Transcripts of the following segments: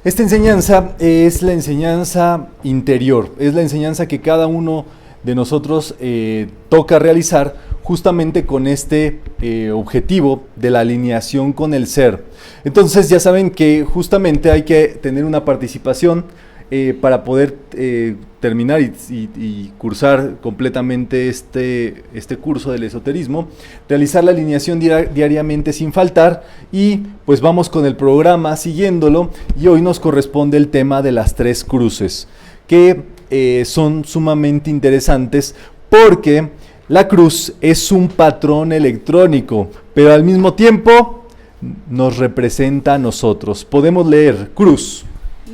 Esta enseñanza es la enseñanza interior, es la enseñanza que cada uno de nosotros toca realizar justamente con este objetivo de la alineación con el ser. Entonces ya saben que justamente hay que tener una participación para poder terminar y cursar completamente este curso del esoterismo, realizar la alineación diariamente sin faltar y pues vamos con el programa siguiéndolo y hoy nos corresponde el tema de las 3 cruces que son sumamente interesantes porque la cruz es un patrón electrónico, pero al mismo tiempo nos representa a nosotros. Podemos leer cruz.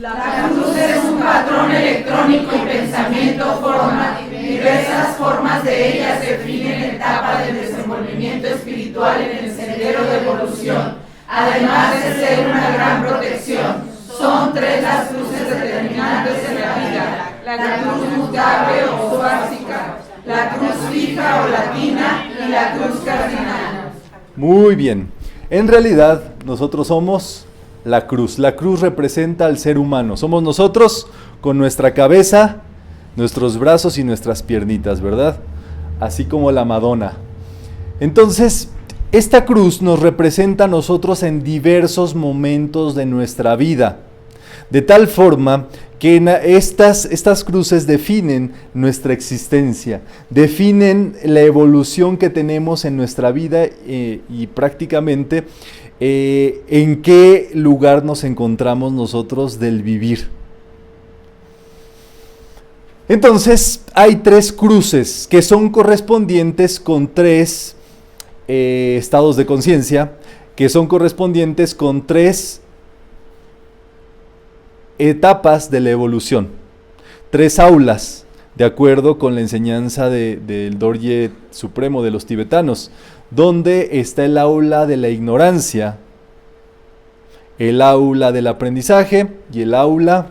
La cruz es un patrón electrónico y pensamiento forma. Diversas formas de ellas definen etapas del desenvolvimiento espiritual en el sendero de evolución. Además de ser una gran protección, son 3 las cruces determinantes en la vida: la cruz mutable o suástica, la cruz fija o latina y la cruz cardinal. Muy bien. En realidad, nosotros somos la cruz. La cruz representa al ser humano. Somos nosotros con nuestra cabeza, nuestros brazos y nuestras piernitas, ¿verdad? Así como la Madonna. Entonces, esta cruz nos representa a nosotros en diversos momentos de nuestra vida. De tal forma que estas cruces definen nuestra existencia, definen la evolución que tenemos en nuestra vida y prácticamente en qué lugar nos encontramos nosotros del vivir. Entonces, hay 3 cruces que son correspondientes con 3 estados de conciencia, que son correspondientes con 3 etapas de la evolución, 3 aulas, de acuerdo con la enseñanza del Dorje Supremo de los tibetanos, donde está el aula de la ignorancia, el aula del aprendizaje y el aula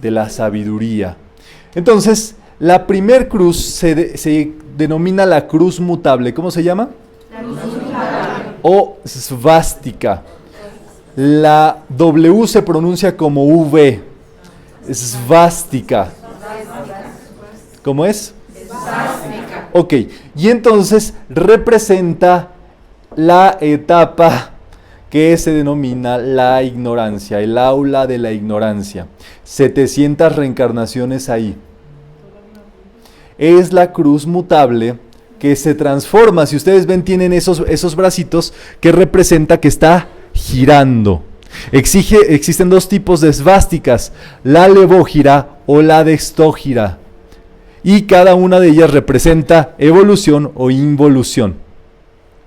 de la sabiduría. Entonces, la primer cruz se denomina la cruz mutable. ¿Cómo se llama? La cruz mutable. O svástica. La W se pronuncia como V. Svástica. ¿Cómo es? Svástica. Ok, y entonces representa la etapa que se denomina la ignorancia, el aula de la ignorancia. 700 reencarnaciones ahí. Es la cruz mutable que se transforma. Si ustedes ven, tienen esos bracitos que representa que está girando. Existen 2 tipos de svásticas, la levógira o la dextógira, y cada una de ellas representa evolución o involución.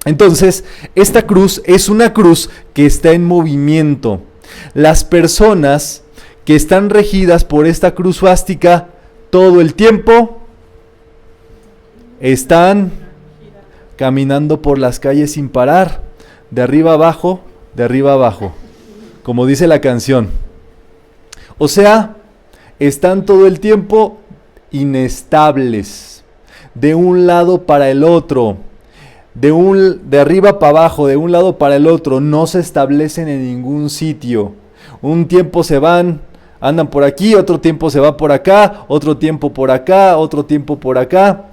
Entonces, esta cruz es una cruz que está en movimiento. Las personas que están regidas por esta cruz svástica todo el tiempo están caminando por las calles sin parar, de arriba abajo, como dice la canción. O sea, están todo el tiempo inestables, de un lado para el otro, de arriba para abajo, de un lado para el otro, no se establecen en ningún sitio. Un tiempo se van, andan por aquí, otro tiempo se va por acá, otro tiempo por acá, otro tiempo por acá.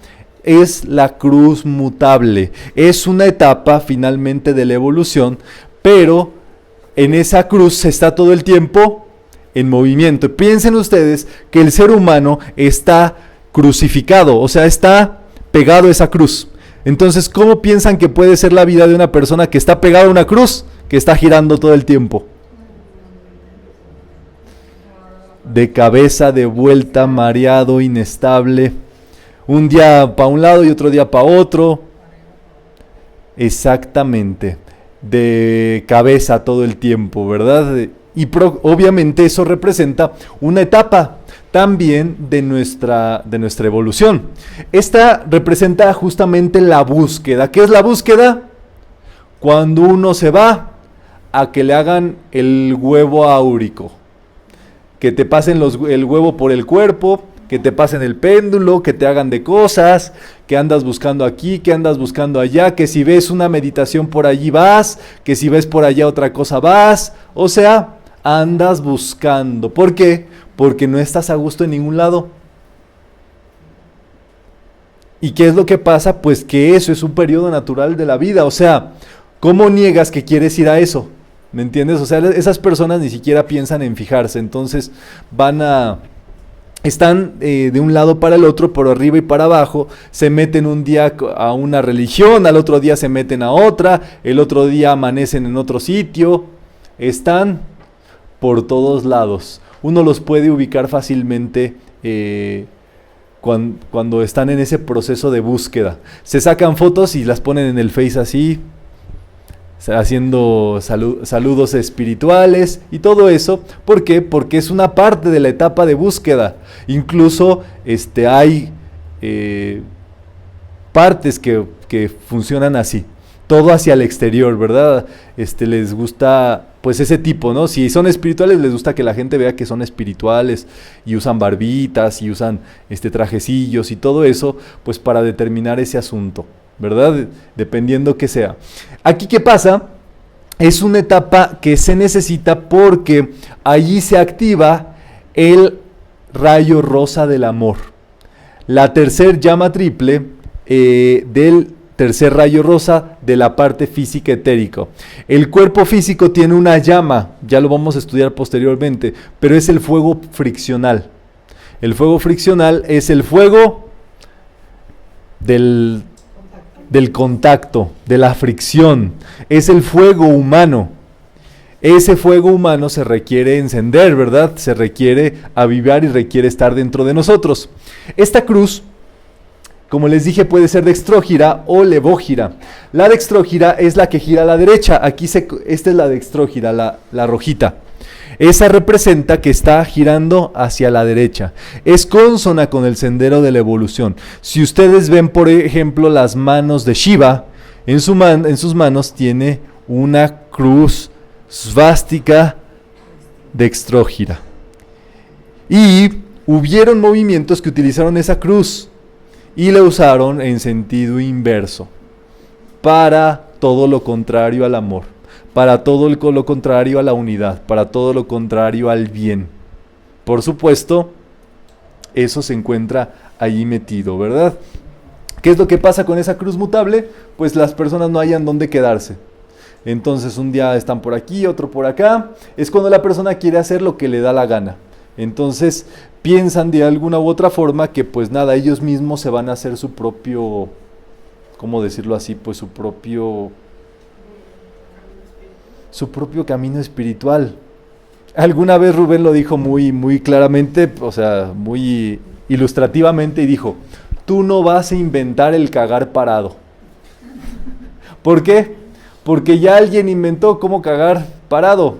Es la cruz mutable, es una etapa finalmente de la evolución, pero en esa cruz se está todo el tiempo en movimiento. Piensen ustedes que el ser humano está crucificado, o sea, está pegado a esa cruz. Entonces, ¿cómo piensan que puede ser la vida de una persona que está pegada a una cruz, que está girando todo el tiempo? De cabeza, de vuelta, mareado, inestable. Un día para un lado y otro día para otro. Exactamente. De cabeza todo el tiempo, ¿verdad? Y obviamente eso representa una etapa también de nuestra evolución. Esta representa justamente la búsqueda. ¿Qué es la búsqueda? Cuando uno se va a que le hagan el huevo áurico, que te pasen el huevo por el cuerpo, que te pasen el péndulo, que te hagan de cosas, que andas buscando aquí, que andas buscando allá, que si ves una meditación por allí vas, que si ves por allá otra cosa vas. O sea, andas buscando. ¿Por qué? Porque no estás a gusto en ningún lado. ¿Y qué es lo que pasa? Pues que eso es un periodo natural de la vida. O sea, ¿cómo niegas que quieres ir a eso? ¿Me entiendes? O sea, esas personas ni siquiera piensan en fijarse. Entonces están de un lado para el otro, por arriba y para abajo. Se meten un día a una religión, al otro día se meten a otra, el otro día amanecen en otro sitio. Están por todos lados. Uno los puede ubicar fácilmente cuando están en ese proceso de búsqueda. Se sacan fotos y las ponen en el Face así, haciendo saludos espirituales y todo eso. ¿Por qué? Porque es una parte de la etapa de búsqueda. Incluso hay partes que funcionan así. Todo hacia el exterior, ¿verdad? Les gusta, pues, ese tipo, ¿no? Si son espirituales, les gusta que la gente vea que son espirituales y usan barbitas y usan trajecillos y todo eso, pues, para determinar ese asunto, ¿verdad? Dependiendo que sea. Aquí, ¿qué pasa? Es una etapa que se necesita porque allí se activa el rayo rosa del amor. La tercer llama triple del tercer rayo rosa de la parte física etérica. El cuerpo físico tiene una llama, ya lo vamos a estudiar posteriormente, pero es el fuego friccional. El fuego friccional es el fuego del contacto, de la fricción. Es el fuego humano. Ese fuego humano se requiere encender, ¿verdad? Se requiere avivar y requiere estar dentro de nosotros. Esta cruz, como les dije, puede ser dextrógira o levógira. La dextrógira es la que gira a la derecha. Esta es la dextrógira, la rojita. Esa representa que está girando hacia la derecha. Es consona con el sendero de la evolución. Si ustedes ven, por ejemplo, las manos de Shiva, en sus manos tiene una cruz svástica dextrógira. Y hubieron movimientos que utilizaron esa cruz y la usaron en sentido inverso, para todo lo contrario al amor, para todo lo contrario a la unidad, para todo lo contrario al bien. Por supuesto, eso se encuentra allí metido, ¿verdad? ¿Qué es lo que pasa con esa cruz mutable? Pues las personas no hayan dónde quedarse. Entonces un día están por aquí, otro por acá. Es cuando la persona quiere hacer lo que le da la gana. Entonces piensan de alguna u otra forma que pues nada, ellos mismos se van a hacer su propio, ¿cómo decirlo así? Pues su propio camino espiritual. Alguna vez Rubén lo dijo muy, muy claramente, o sea, muy ilustrativamente, y dijo: tú no vas a inventar el cagar parado. ¿Por qué? Porque ya alguien inventó cómo cagar parado.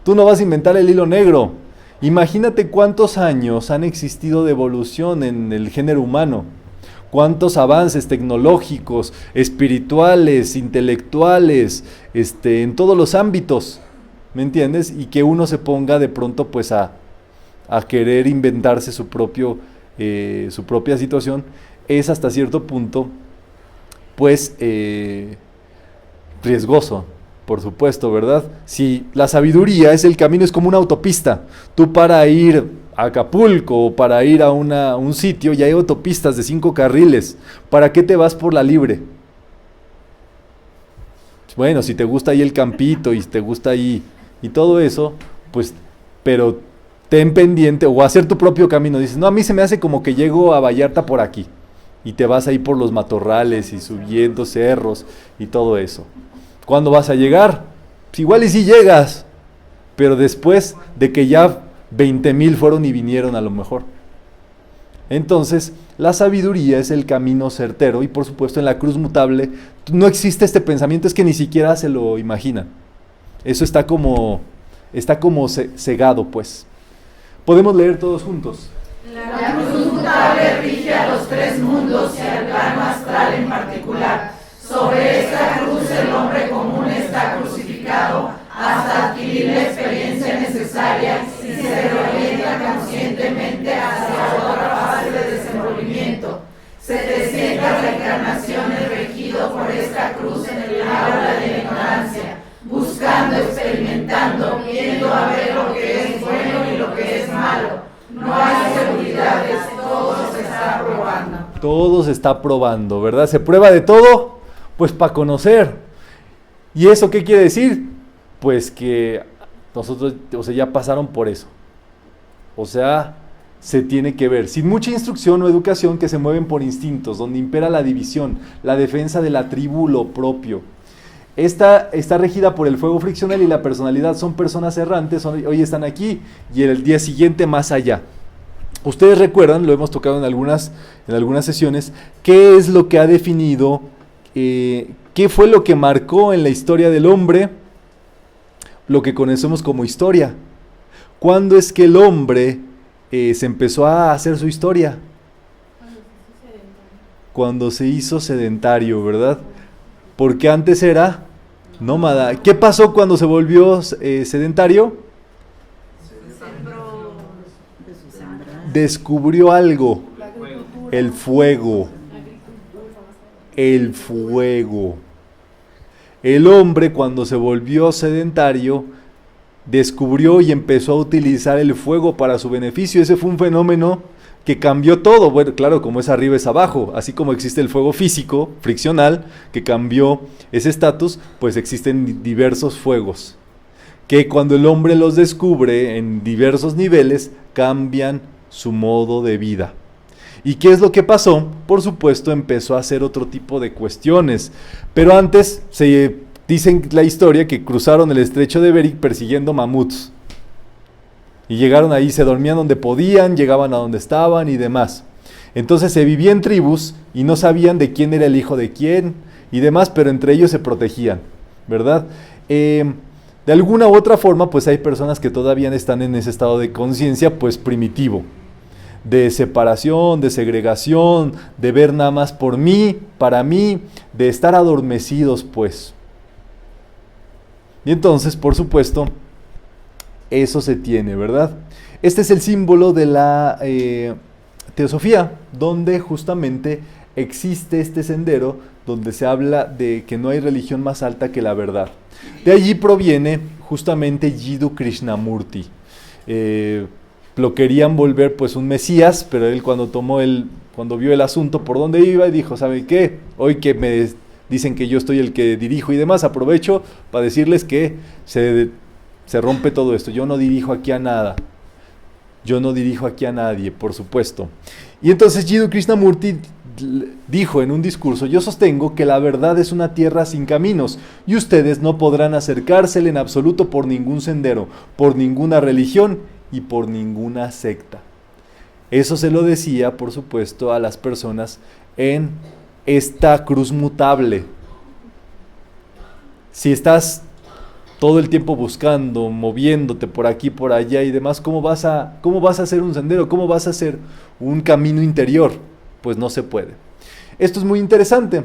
Tú no vas a inventar el hilo negro. Imagínate cuántos años han existido de evolución en el género humano, cuántos avances tecnológicos, espirituales, intelectuales, en todos los ámbitos, ¿me entiendes? Y que uno se ponga de pronto pues a querer inventarse su propia situación, es hasta cierto punto pues riesgoso. Por supuesto, ¿verdad? Si la sabiduría es el camino, es como una autopista. Tú, para ir a Acapulco o para ir a un sitio, ya hay autopistas de 5 carriles. ¿Para qué te vas por la libre? Bueno, si te gusta ahí el campito y te gusta ahí y todo eso, pues, pero ten pendiente, o hacer tu propio camino. Dices, no, a mí se me hace como que llego a Vallarta por aquí. Y te vas ahí por los matorrales y subiendo cerros y todo eso. ¿Cuándo vas a llegar? Pues igual y sí llegas, pero después de que ya 20,000 fueron y vinieron a lo mejor. Entonces, la sabiduría es el camino certero, y por supuesto en la cruz mutable no existe este pensamiento, es que ni siquiera se lo imaginan. Eso está como cegado, pues. Podemos leer todos juntos. La cruz mutable rige a los 3 mundos y al plano astral en particular. Sobre esta cruz el hombre común está crucificado hasta adquirir la experiencia necesaria y se reorienta conscientemente hacia otra fase de desenvolvimiento. 700 reencarnaciones regido por esta cruz en el aula de la ignorancia, buscando, experimentando, viendo a ver lo que todo se está probando, ¿verdad? Se prueba de todo, pues para conocer. ¿Y eso qué quiere decir? Pues que nosotros, o sea, ya pasaron por eso. O sea, se tiene que ver, sin mucha instrucción o educación, que se mueven por instintos, donde impera la división, la defensa de la tribu, lo propio. Esta está regida por el fuego friccional y la personalidad. Son personas errantes, hoy están aquí y el día siguiente más allá. Ustedes recuerdan, lo hemos tocado en algunas sesiones, qué es lo que ha definido, qué fue lo que marcó en la historia del hombre lo que conocemos como historia. ¿Cuándo es que el hombre se empezó a hacer su historia? Cuando se hizo sedentario, ¿verdad? Porque antes era nómada. ¿Qué pasó cuando se volvió sedentario? Descubrió algo. El fuego. El fuego. El hombre, cuando se volvió sedentario, descubrió y empezó a utilizar el fuego para su beneficio. Ese fue un fenómeno que cambió todo. Bueno, claro, como es arriba es abajo. Así como existe el fuego físico, friccional, que cambió ese estatus, pues existen diversos fuegos, que cuando el hombre los descubre en diversos niveles, cambian su modo de vida. ¿Y qué es lo que pasó? Por supuesto, empezó a hacer otro tipo de cuestiones. Pero antes, se dicen la historia que cruzaron el estrecho de Bering persiguiendo mamuts. Y llegaron ahí, se dormían donde podían, llegaban a donde estaban y demás. Entonces se vivía en tribus y no sabían de quién era el hijo de quién y demás, pero entre ellos se protegían, ¿verdad? De alguna u otra forma, pues hay personas que todavía están en ese estado de conciencia, pues primitivo, de separación, de segregación, de ver nada más por mí, para mí, de estar adormecidos, pues. Y entonces, por supuesto, eso se tiene, ¿verdad? Este es el símbolo de la teosofía, donde justamente existe este sendero, donde se habla de que no hay religión más alta que la verdad. De allí proviene justamente Jiddu Krishnamurti. Lo querían volver pues un mesías, pero él cuando vio el asunto por dónde iba, y dijo, ¿saben qué? Hoy que me dicen que yo estoy el que dirijo y demás, aprovecho para decirles que se rompe todo esto. Yo no dirijo aquí a nada. Yo no dirijo aquí a nadie, por supuesto. Y entonces Jiddu Krishnamurti dijo en un discurso, yo sostengo que la verdad es una tierra sin caminos y ustedes no podrán acercársele en absoluto por ningún sendero, por ninguna religión y por ninguna secta. Eso se lo decía, por supuesto, a las personas en esta cruz mutable. Si estás todo el tiempo buscando, moviéndote por aquí, por allá y demás, ¿cómo vas a hacer un sendero? ¿Cómo vas a hacer un camino interior? Pues no se puede. Esto es muy interesante.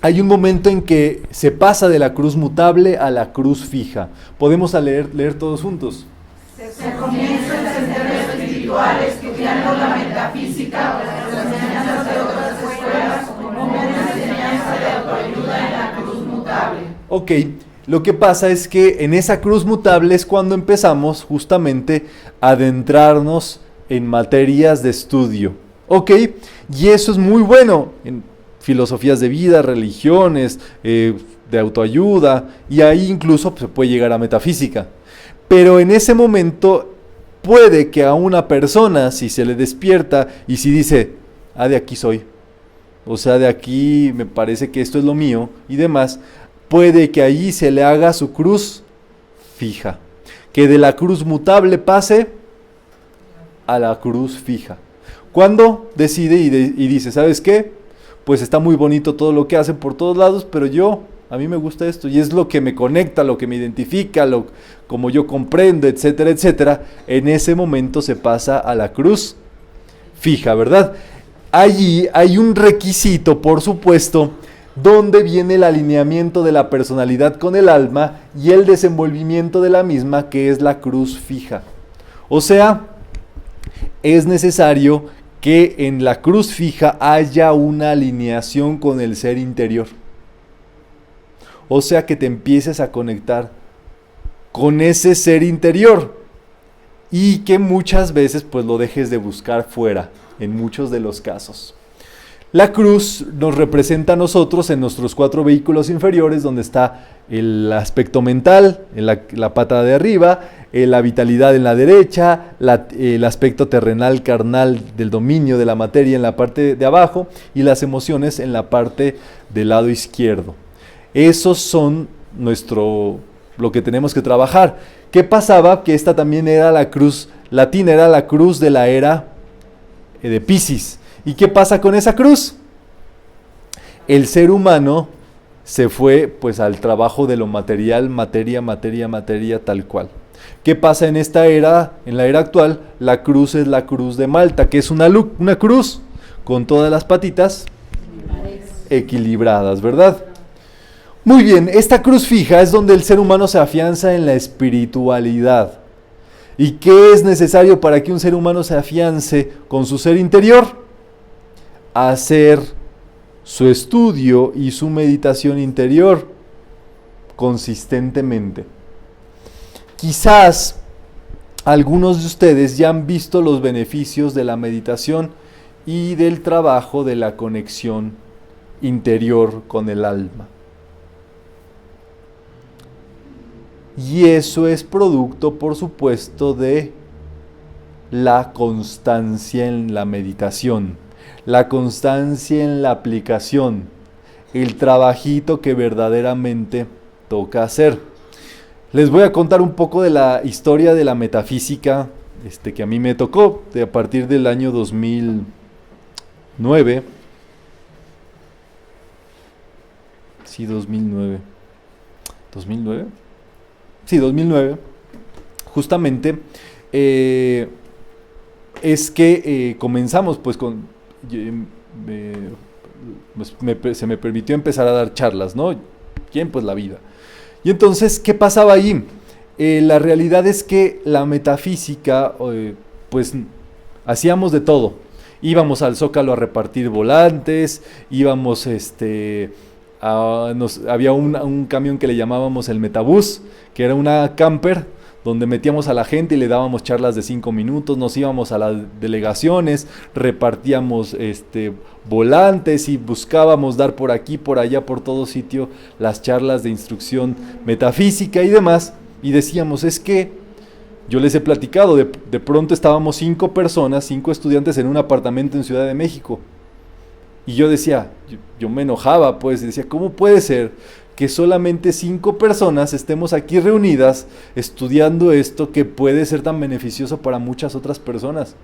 Hay un momento en que se pasa de la cruz mutable a la cruz fija. Podemos leer todos juntos. Se comienza el sendero espiritual estudiando la metafísica, las enseñanzas de otras escuelas, como una enseñanza de autoayuda en la cruz mutable. Ok, lo que pasa es que en esa cruz mutable es cuando empezamos justamente a adentrarnos en materias de estudio. Ok, y eso es muy bueno en filosofías de vida, religiones, de autoayuda, y ahí incluso se puede llegar a metafísica. Pero en ese momento puede que a una persona, si se le despierta y si dice, de aquí soy, o sea, de aquí me parece que esto es lo mío y demás, puede que allí se le haga su cruz fija, que de la cruz mutable pase a la cruz fija. Cuando decide y dice, ¿sabes qué? Pues está muy bonito todo lo que hacen por todos lados, pero a mí me gusta esto, y es lo que me conecta, lo que me identifica, como yo comprendo, etcétera, etcétera. En ese momento se pasa a la cruz fija, ¿verdad? Allí hay un requisito, por supuesto, donde viene el alineamiento de la personalidad con el alma y el desenvolvimiento de la misma, que es la cruz fija. O sea, es necesario que en la cruz fija haya una alineación con el ser interior. O sea, que te empieces a conectar con ese ser interior y que muchas veces pues lo dejes de buscar fuera, en muchos de los casos. La cruz nos representa a nosotros en nuestros 4 vehículos inferiores, donde está el aspecto mental, en la pata de arriba, la vitalidad en la derecha, el aspecto terrenal, carnal del dominio de la materia en la parte de abajo y las emociones en la parte del lado izquierdo. Esos son lo que tenemos que trabajar. ¿Qué pasaba? Que esta también era la cruz latina, era la cruz de la era de Piscis. ¿Y qué pasa con esa cruz? El ser humano se fue pues al trabajo de lo material, materia, tal cual. ¿Qué pasa en esta era? En la era actual, la cruz es la cruz de Malta, que es una cruz con todas las patitas equilibradas, ¿verdad? Muy bien, esta cruz fija es donde el ser humano se afianza en la espiritualidad. ¿Y qué es necesario para que un ser humano se afiance con su ser interior? Hacer su estudio y su meditación interior consistentemente. Quizás algunos de ustedes ya han visto los beneficios de la meditación y del trabajo de la conexión interior con el alma. Y eso es producto, por supuesto, de la constancia en la meditación, la constancia en la aplicación, el trabajito que verdaderamente toca hacer. Les voy a contar un poco de la historia de la metafísica que a mí me tocó a partir del año 2009. Sí, 2009. ¿2009? Sí, 2009. Justamente es que comenzamos pues con... se me permitió empezar a dar charlas, ¿no? ¿Quién? Pues la vida. Y entonces, ¿qué pasaba ahí? La realidad es que la metafísica, pues hacíamos de todo. Íbamos al Zócalo a repartir volantes, íbamos, había un camión que le llamábamos el Metabús, que era una camper, donde metíamos a la gente y le dábamos charlas de 5 minutos, nos íbamos a las delegaciones, repartíamos volantes y buscábamos dar por aquí, por allá, por todo sitio las charlas de instrucción metafísica y demás, y decíamos, es que yo les he platicado, de pronto estábamos 5 personas, 5 estudiantes en un apartamento en Ciudad de México, y yo decía, yo me enojaba, pues, decía, ¿cómo puede ser que solamente 5 personas estemos aquí reunidas estudiando esto que puede ser tan beneficioso para muchas otras personas?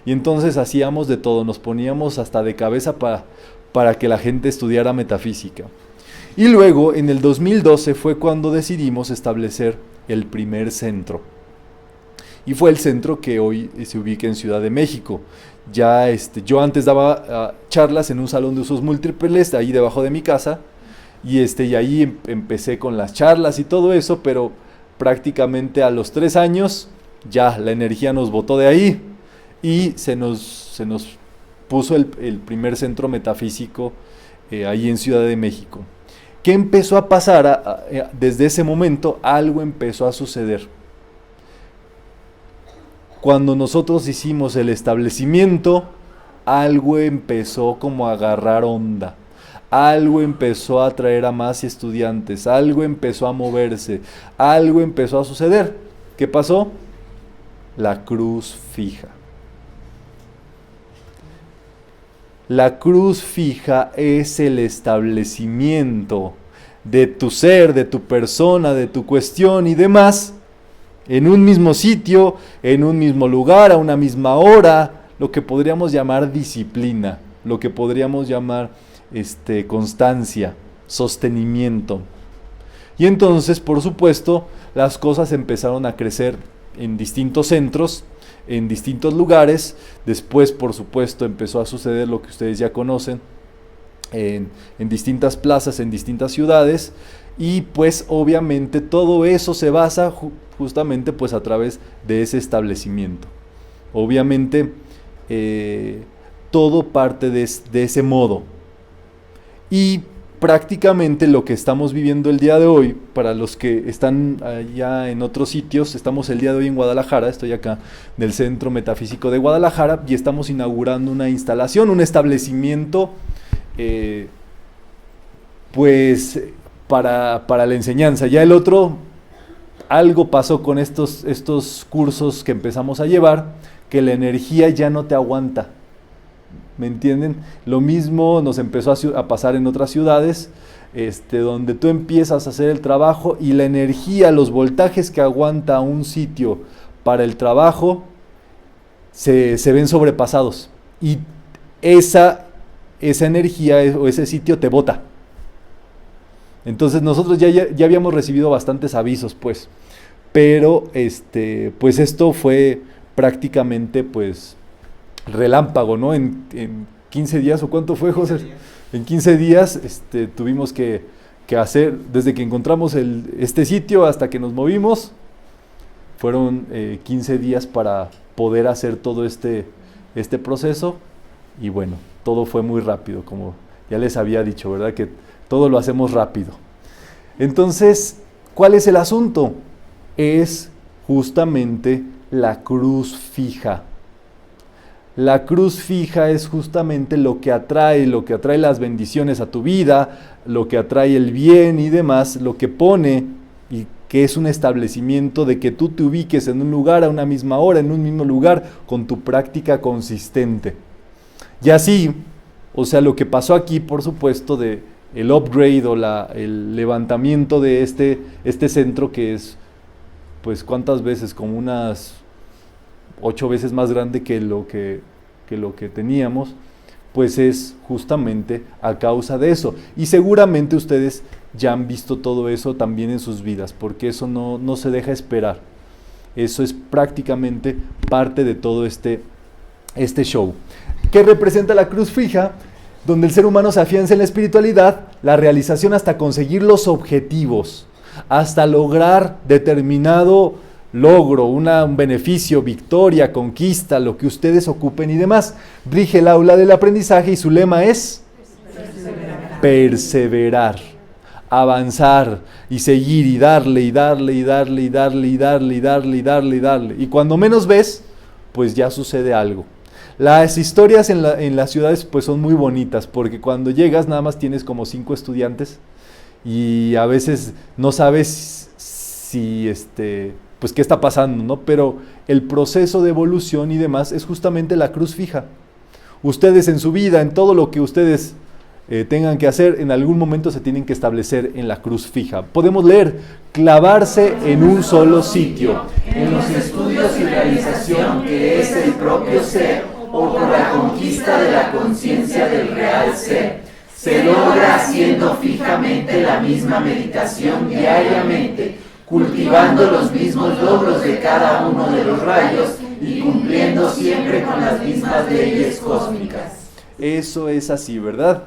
Y entonces hacíamos de todo, nos poníamos hasta de cabeza para que la gente estudiara metafísica. Y luego, en el 2012, fue cuando decidimos establecer el primer centro. Y fue el centro que hoy se ubica en Ciudad de México. Ya yo antes daba charlas en un salón de usos múltiples, ahí debajo de mi casa, y ahí empecé con las charlas y todo eso, pero prácticamente a los 3 años ya la energía nos botó de ahí y se nos puso el primer centro metafísico ahí en Ciudad de México. ¿Qué empezó a pasar? Desde ese momento algo empezó a suceder. Cuando nosotros hicimos el establecimiento, algo empezó como a agarrar onda. Algo empezó a atraer a más estudiantes, algo empezó a moverse, algo empezó a suceder. ¿Qué pasó? La cruz fija. La cruz fija es el establecimiento de tu ser, de tu persona, de tu cuestión y demás, en un mismo sitio, en un mismo lugar, a una misma hora, lo que podríamos llamar disciplina, lo que podríamos llamar constancia, sostenimiento. Y entonces, por supuesto, las cosas empezaron a crecer en distintos centros, en distintos lugares. Después, por supuesto, empezó a suceder lo que ustedes ya conocen, en distintas plazas, en distintas ciudades, y pues obviamente todo eso se basa justamente pues a través de ese establecimiento. Obviamente todo parte de ese modo. Y prácticamente lo que estamos viviendo el día de hoy, para los que están allá en otros sitios, estamos el día de hoy en Guadalajara, estoy acá del Centro Metafísico de Guadalajara y estamos inaugurando una instalación, un establecimiento, pues para la enseñanza. Ya el otro, algo pasó con estos cursos que empezamos a llevar, que la energía ya no te aguanta. ¿Me entienden? Lo mismo nos empezó a pasar en otras ciudades, donde tú empiezas a hacer el trabajo y la energía, los voltajes que aguanta un sitio para el trabajo, se ven sobrepasados. Y esa energía o ese sitio te bota. Entonces nosotros ya habíamos recibido bastantes avisos, pues. Pero pues esto fue prácticamente, pues, relámpago, ¿no? En 15 días, ¿o cuánto fue, José? En 15 días tuvimos que hacer, desde que encontramos este sitio hasta que nos movimos, fueron 15 días para poder hacer todo este proceso, y bueno, todo fue muy rápido, como ya les había dicho, ¿verdad? Que todo lo hacemos rápido. Entonces, ¿cuál es el asunto? Es justamente la cruz fija. La cruz fija es justamente lo que atrae las bendiciones a tu vida, lo que atrae el bien y demás, lo que pone, y que es un establecimiento de que tú te ubiques en un lugar a una misma hora, en un mismo lugar, con tu práctica consistente. Y así, o sea, lo que pasó aquí, por supuesto, de el upgrade o el levantamiento de este centro, que es, pues, ¿cuántas veces? Como unas 8 veces más grande que lo que teníamos, pues es justamente a causa de eso. Y seguramente ustedes ya han visto todo eso también en sus vidas, porque eso no se deja esperar. Eso es prácticamente parte de todo este show. ¿Qué representa la cruz fija? Donde el ser humano se afianza en la espiritualidad, la realización hasta conseguir los objetivos, hasta lograr determinado logro, un beneficio, victoria, conquista, lo que ustedes ocupen y demás. Rige el aula del aprendizaje y su lema es perseverar, avanzar y seguir y darle y darle y darle y darle y darle y darle y darle y darle. Y cuando menos ves, pues ya sucede algo. Las historias en las ciudades pues son muy bonitas, porque cuando llegas nada más tienes como 5 estudiantes y a veces no sabes si pues qué está pasando, ¿no? Pero el proceso de evolución y demás es justamente la cruz fija. Ustedes en su vida, en todo lo que ustedes tengan que hacer, en algún momento se tienen que establecer en la cruz fija. Podemos leer, clavarse en un solo sitio, en los estudios y realización que es el propio ser, o por la conquista de la conciencia del real ser. Se logra haciendo fijamente la misma meditación diariamente, cultivando los mismos logros de cada uno de los rayos y cumpliendo siempre con las mismas leyes cósmicas. Eso es así, ¿verdad?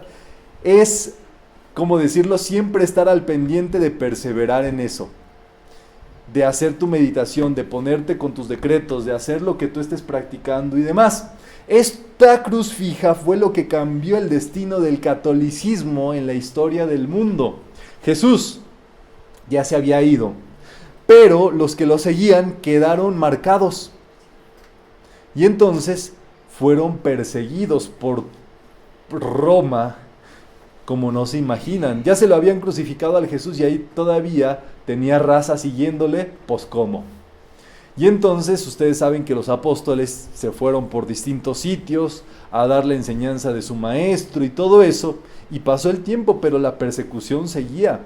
Es, como decirlo, siempre estar al pendiente de perseverar en eso, de hacer tu meditación, de ponerte con tus decretos, de hacer lo que tú estés practicando y demás. Esta cruz fija fue lo que cambió el destino del catolicismo en la historia del mundo. Jesús ya se había ido, pero los que lo seguían quedaron marcados. Y entonces fueron perseguidos por Roma, como no se imaginan. Ya se lo habían crucificado al Jesús y ahí todavía tenía raza siguiéndole, pues ¿cómo? Y entonces ustedes saben que los apóstoles se fueron por distintos sitios a dar la enseñanza de su maestro y todo eso, y pasó el tiempo, pero la persecución seguía.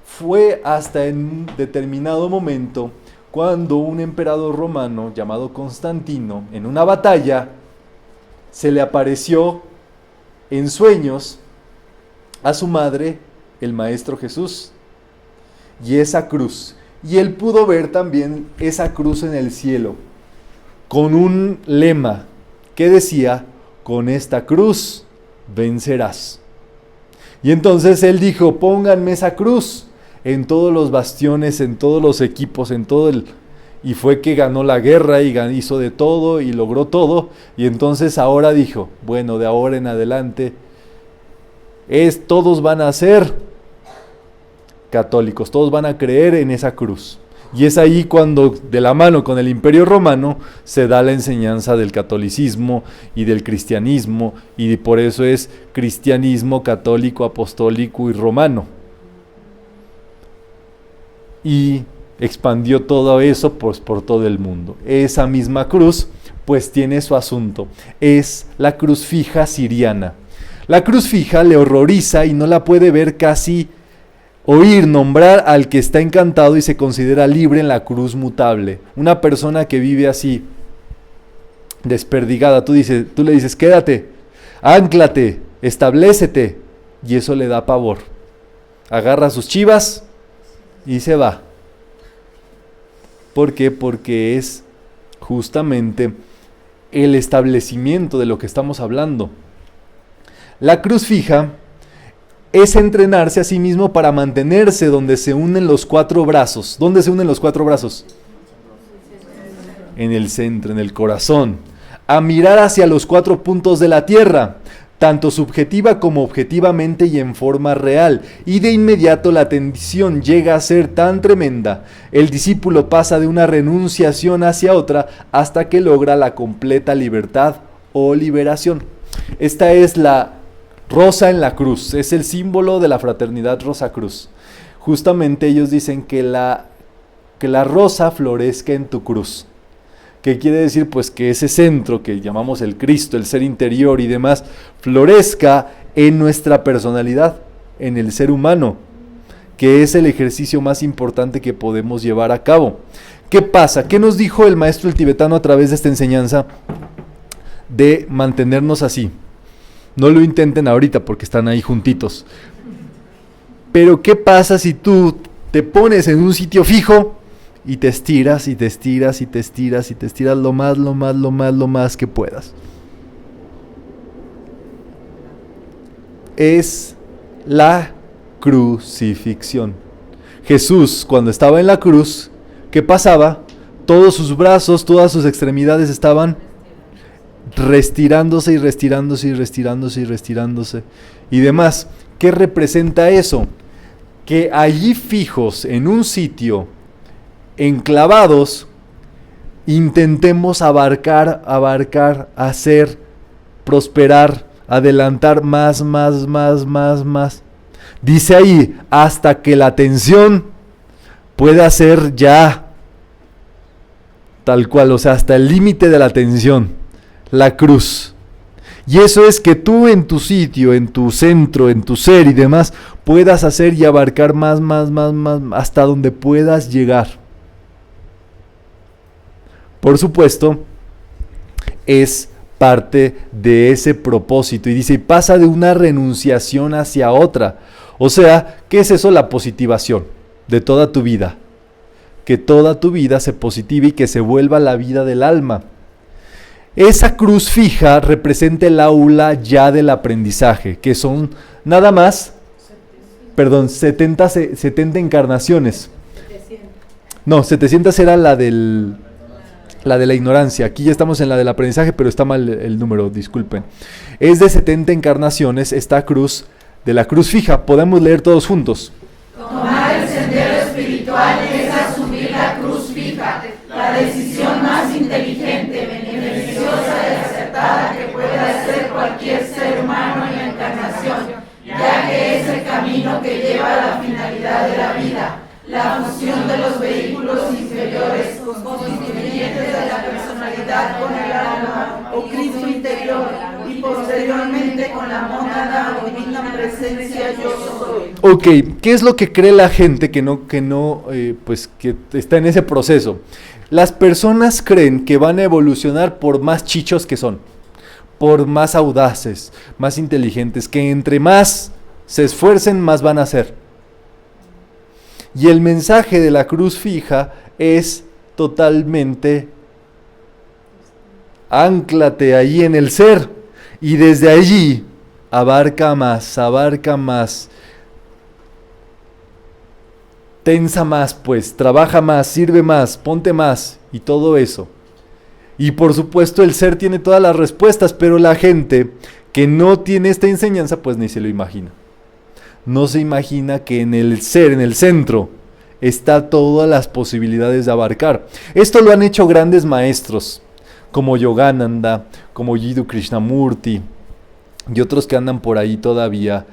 Fue hasta en un determinado momento cuando un emperador romano llamado Constantino, en una batalla, se le apareció en sueños a su madre, el Maestro Jesús, y esa cruz. Y él pudo ver también esa cruz en el cielo, con un lema que decía, con esta cruz vencerás. Y entonces él dijo, pónganme esa cruz en todos los bastiones, en todos los equipos, y fue que ganó la guerra y hizo de todo y logró todo. Y entonces ahora dijo, bueno, de ahora en adelante todos van a ser católicos, todos van a creer en esa cruz. Y es ahí cuando, de la mano con el Imperio Romano, se da la enseñanza del catolicismo y del cristianismo, y por eso es cristianismo católico, apostólico y romano. Y expandió todo eso pues, por todo el mundo. Esa misma cruz pues tiene su asunto, es la cruz fija siriana. La cruz fija le horroriza y no la puede ver casi oír nombrar al que está encantado y se considera libre en la cruz mutable. Una persona que vive así, desperdigada, tú le dices, quédate, ánclate, establécete, y eso le da pavor. Agarra sus chivas y se va. ¿Por qué? Porque es justamente el establecimiento de lo que estamos hablando. La cruz fija es entrenarse a sí mismo para mantenerse donde se unen los 4 brazos. ¿Dónde se unen los 4 brazos? En el centro, en el corazón. A mirar hacia los 4 puntos de la tierra, tanto subjetiva como objetivamente y en forma real. Y de inmediato la tensión llega a ser tan tremenda. El discípulo pasa de una renunciación hacia otra hasta que logra la completa libertad o liberación. Esta es la rosa en la cruz, es el símbolo de la fraternidad Rosa Cruz. Justamente ellos dicen que la rosa florezca en tu cruz. ¿Qué quiere decir? Pues que ese centro que llamamos el Cristo, el ser interior y demás, florezca en nuestra personalidad, en el ser humano, que es el ejercicio más importante que podemos llevar a cabo. ¿Qué pasa? ¿Qué nos dijo el maestro el tibetano a través de esta enseñanza de mantenernos así? No lo intenten ahorita porque están ahí juntitos. Pero ¿qué pasa si tú te pones en un sitio fijo y te estiras y te estiras y te estiras y te estiras lo más que puedas? Es la crucifixión. Jesús, cuando estaba en la cruz, ¿qué pasaba? Todos sus brazos, todas sus extremidades estaban restirándose y restirándose y restirándose y restirándose y demás. ¿Qué representa eso? Que allí fijos en un sitio, enclavados, intentemos abarcar, hacer, prosperar, adelantar más. Dice ahí, hasta que la tensión pueda ser ya tal cual, o sea, hasta el límite de la tensión. La cruz. Y eso es que tú en tu sitio, en tu centro, en tu ser y demás, puedas hacer y abarcar más, hasta donde puedas llegar. Por supuesto, es parte de ese propósito. Y dice, pasa de una renunciación hacia otra. O sea, ¿qué es eso? La positivación de toda tu vida. Que toda tu vida se positive y que se vuelva la vida del alma. Esa cruz fija representa el aula ya del aprendizaje, que son nada más, 70 encarnaciones. 700. No, 700 era la de la ignorancia. Aquí ya estamos en la del aprendizaje, pero está mal el número, disculpen. Es de 70 encarnaciones esta cruz, de la cruz fija. Podemos leer todos juntos. Tomar el sendero espiritual es asumir la cruz fija, la decisión más inteligente, beneficiosa y acertada que pueda hacer cualquier ser humano en la encarnación, ya que es el camino que lleva a la finalidad de la vida, la fusión de los vehículos inferiores constituyentes de la personalidad con el alma o Cristo interior y posteriormente con la mónada o divina presencia yo soy. Ok, ¿qué es lo que cree la gente que está en ese proceso? Las personas creen que van a evolucionar por más chichos que son, por más audaces, más inteligentes, que entre más se esfuercen, más van a ser. Y el mensaje de la cruz fija es totalmente ánclate ahí en el ser y desde allí abarca más, tensa más, pues, trabaja más, sirve más, ponte más y todo eso. Y por supuesto el ser tiene todas las respuestas, pero la gente que no tiene esta enseñanza, pues ni se lo imagina. No se imagina que en el ser, en el centro, está todas las posibilidades de abarcar. Esto lo han hecho grandes maestros, como Yogananda, como Jiddu Krishnamurti, y otros que andan por ahí todavía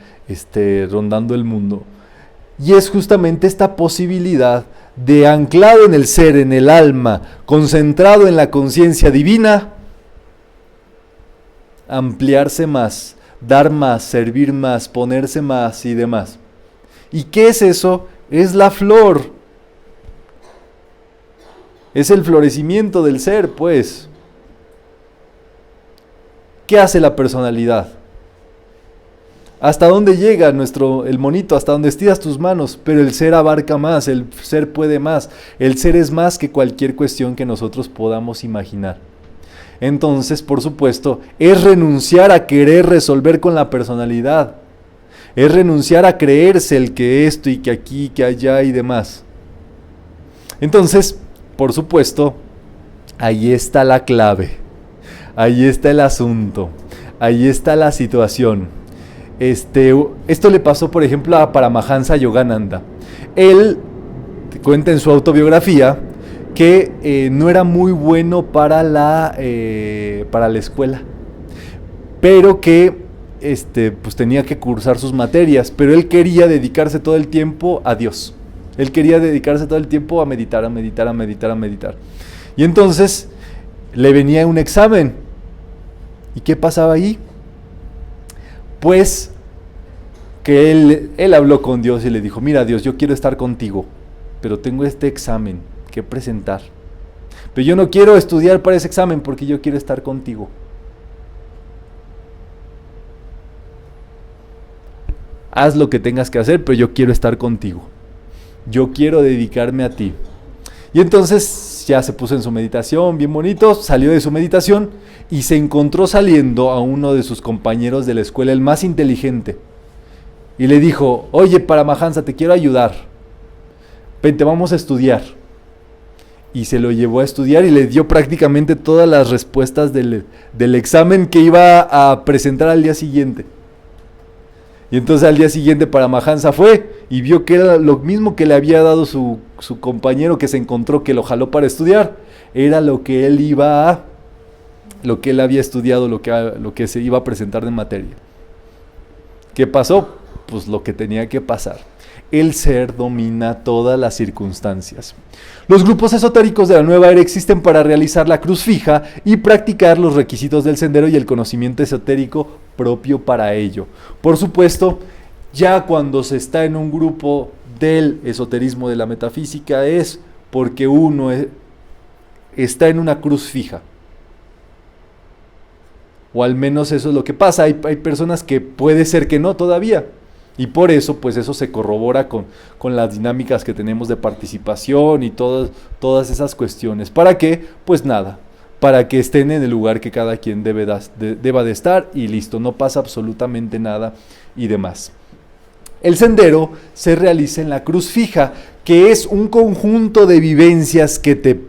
rondando el mundo. Y es justamente esta posibilidad de, anclado en el ser, en el alma, concentrado en la conciencia divina, ampliarse más, dar más, servir más, ponerse más y demás. ¿Y qué es eso? Es la flor. Es el florecimiento del ser, pues. ¿Qué hace la personalidad? ¿Hasta dónde llega el monito? Hasta donde estiras tus manos, pero el ser abarca más, el ser puede más. El ser es más que cualquier cuestión que nosotros podamos imaginar. Entonces, por supuesto, es renunciar a querer resolver con la personalidad. Es renunciar a creerse el que esto y que aquí, que allá y demás. Entonces, por supuesto, ahí está la clave. Ahí está el asunto. Ahí está la situación. Esto le pasó, por ejemplo, a Paramahansa Yogananda. Él cuenta en su autobiografía que no era muy bueno para la escuela, pero que pues tenía que cursar sus materias, pero él quería dedicarse todo el tiempo a Dios. Él quería dedicarse todo el tiempo a meditar, a meditar, a meditar, a meditar. Y entonces le venía un examen. ¿Y qué pasaba ahí? Pues que él habló con Dios y le dijo: mira, Dios, yo quiero estar contigo, pero tengo este examen que presentar. Pero yo no quiero estudiar para ese examen porque yo quiero estar contigo. Haz lo que tengas que hacer, pero yo quiero estar contigo. Yo quiero dedicarme a ti. Y entonces ya se puso en su meditación, bien bonito, salió de su meditación y se encontró saliendo a uno de sus compañeros de la escuela, el más inteligente. Y le dijo: oye, Paramahansa, te quiero ayudar. Vente, vamos a estudiar. Y se lo llevó a estudiar y le dio prácticamente todas las respuestas del examen que iba a presentar al día siguiente. Y entonces al día siguiente Paramahansa fue y vio que era lo mismo que le había dado su compañero que se encontró, que lo jaló para estudiar. Era lo que él había estudiado, lo que se iba a presentar de materia. ¿Qué pasó? Pues lo que tenía que pasar. El ser domina todas las circunstancias. Los grupos esotéricos de la nueva era existen para realizar la cruz fija y practicar los requisitos del sendero y el conocimiento esotérico propio para ello. Por supuesto, ya cuando se está en un grupo del esoterismo de la metafísica es porque uno está en una cruz fija. O al menos eso es lo que pasa. Hay personas que puede ser que no todavía. Y por eso, pues eso se corrobora con las dinámicas que tenemos de participación y todas esas cuestiones. ¿Para qué? Pues nada, para que estén en el lugar que cada quien deba de estar y listo, no pasa absolutamente nada y demás. El sendero se realiza en la cruz fija, que es un conjunto de vivencias que te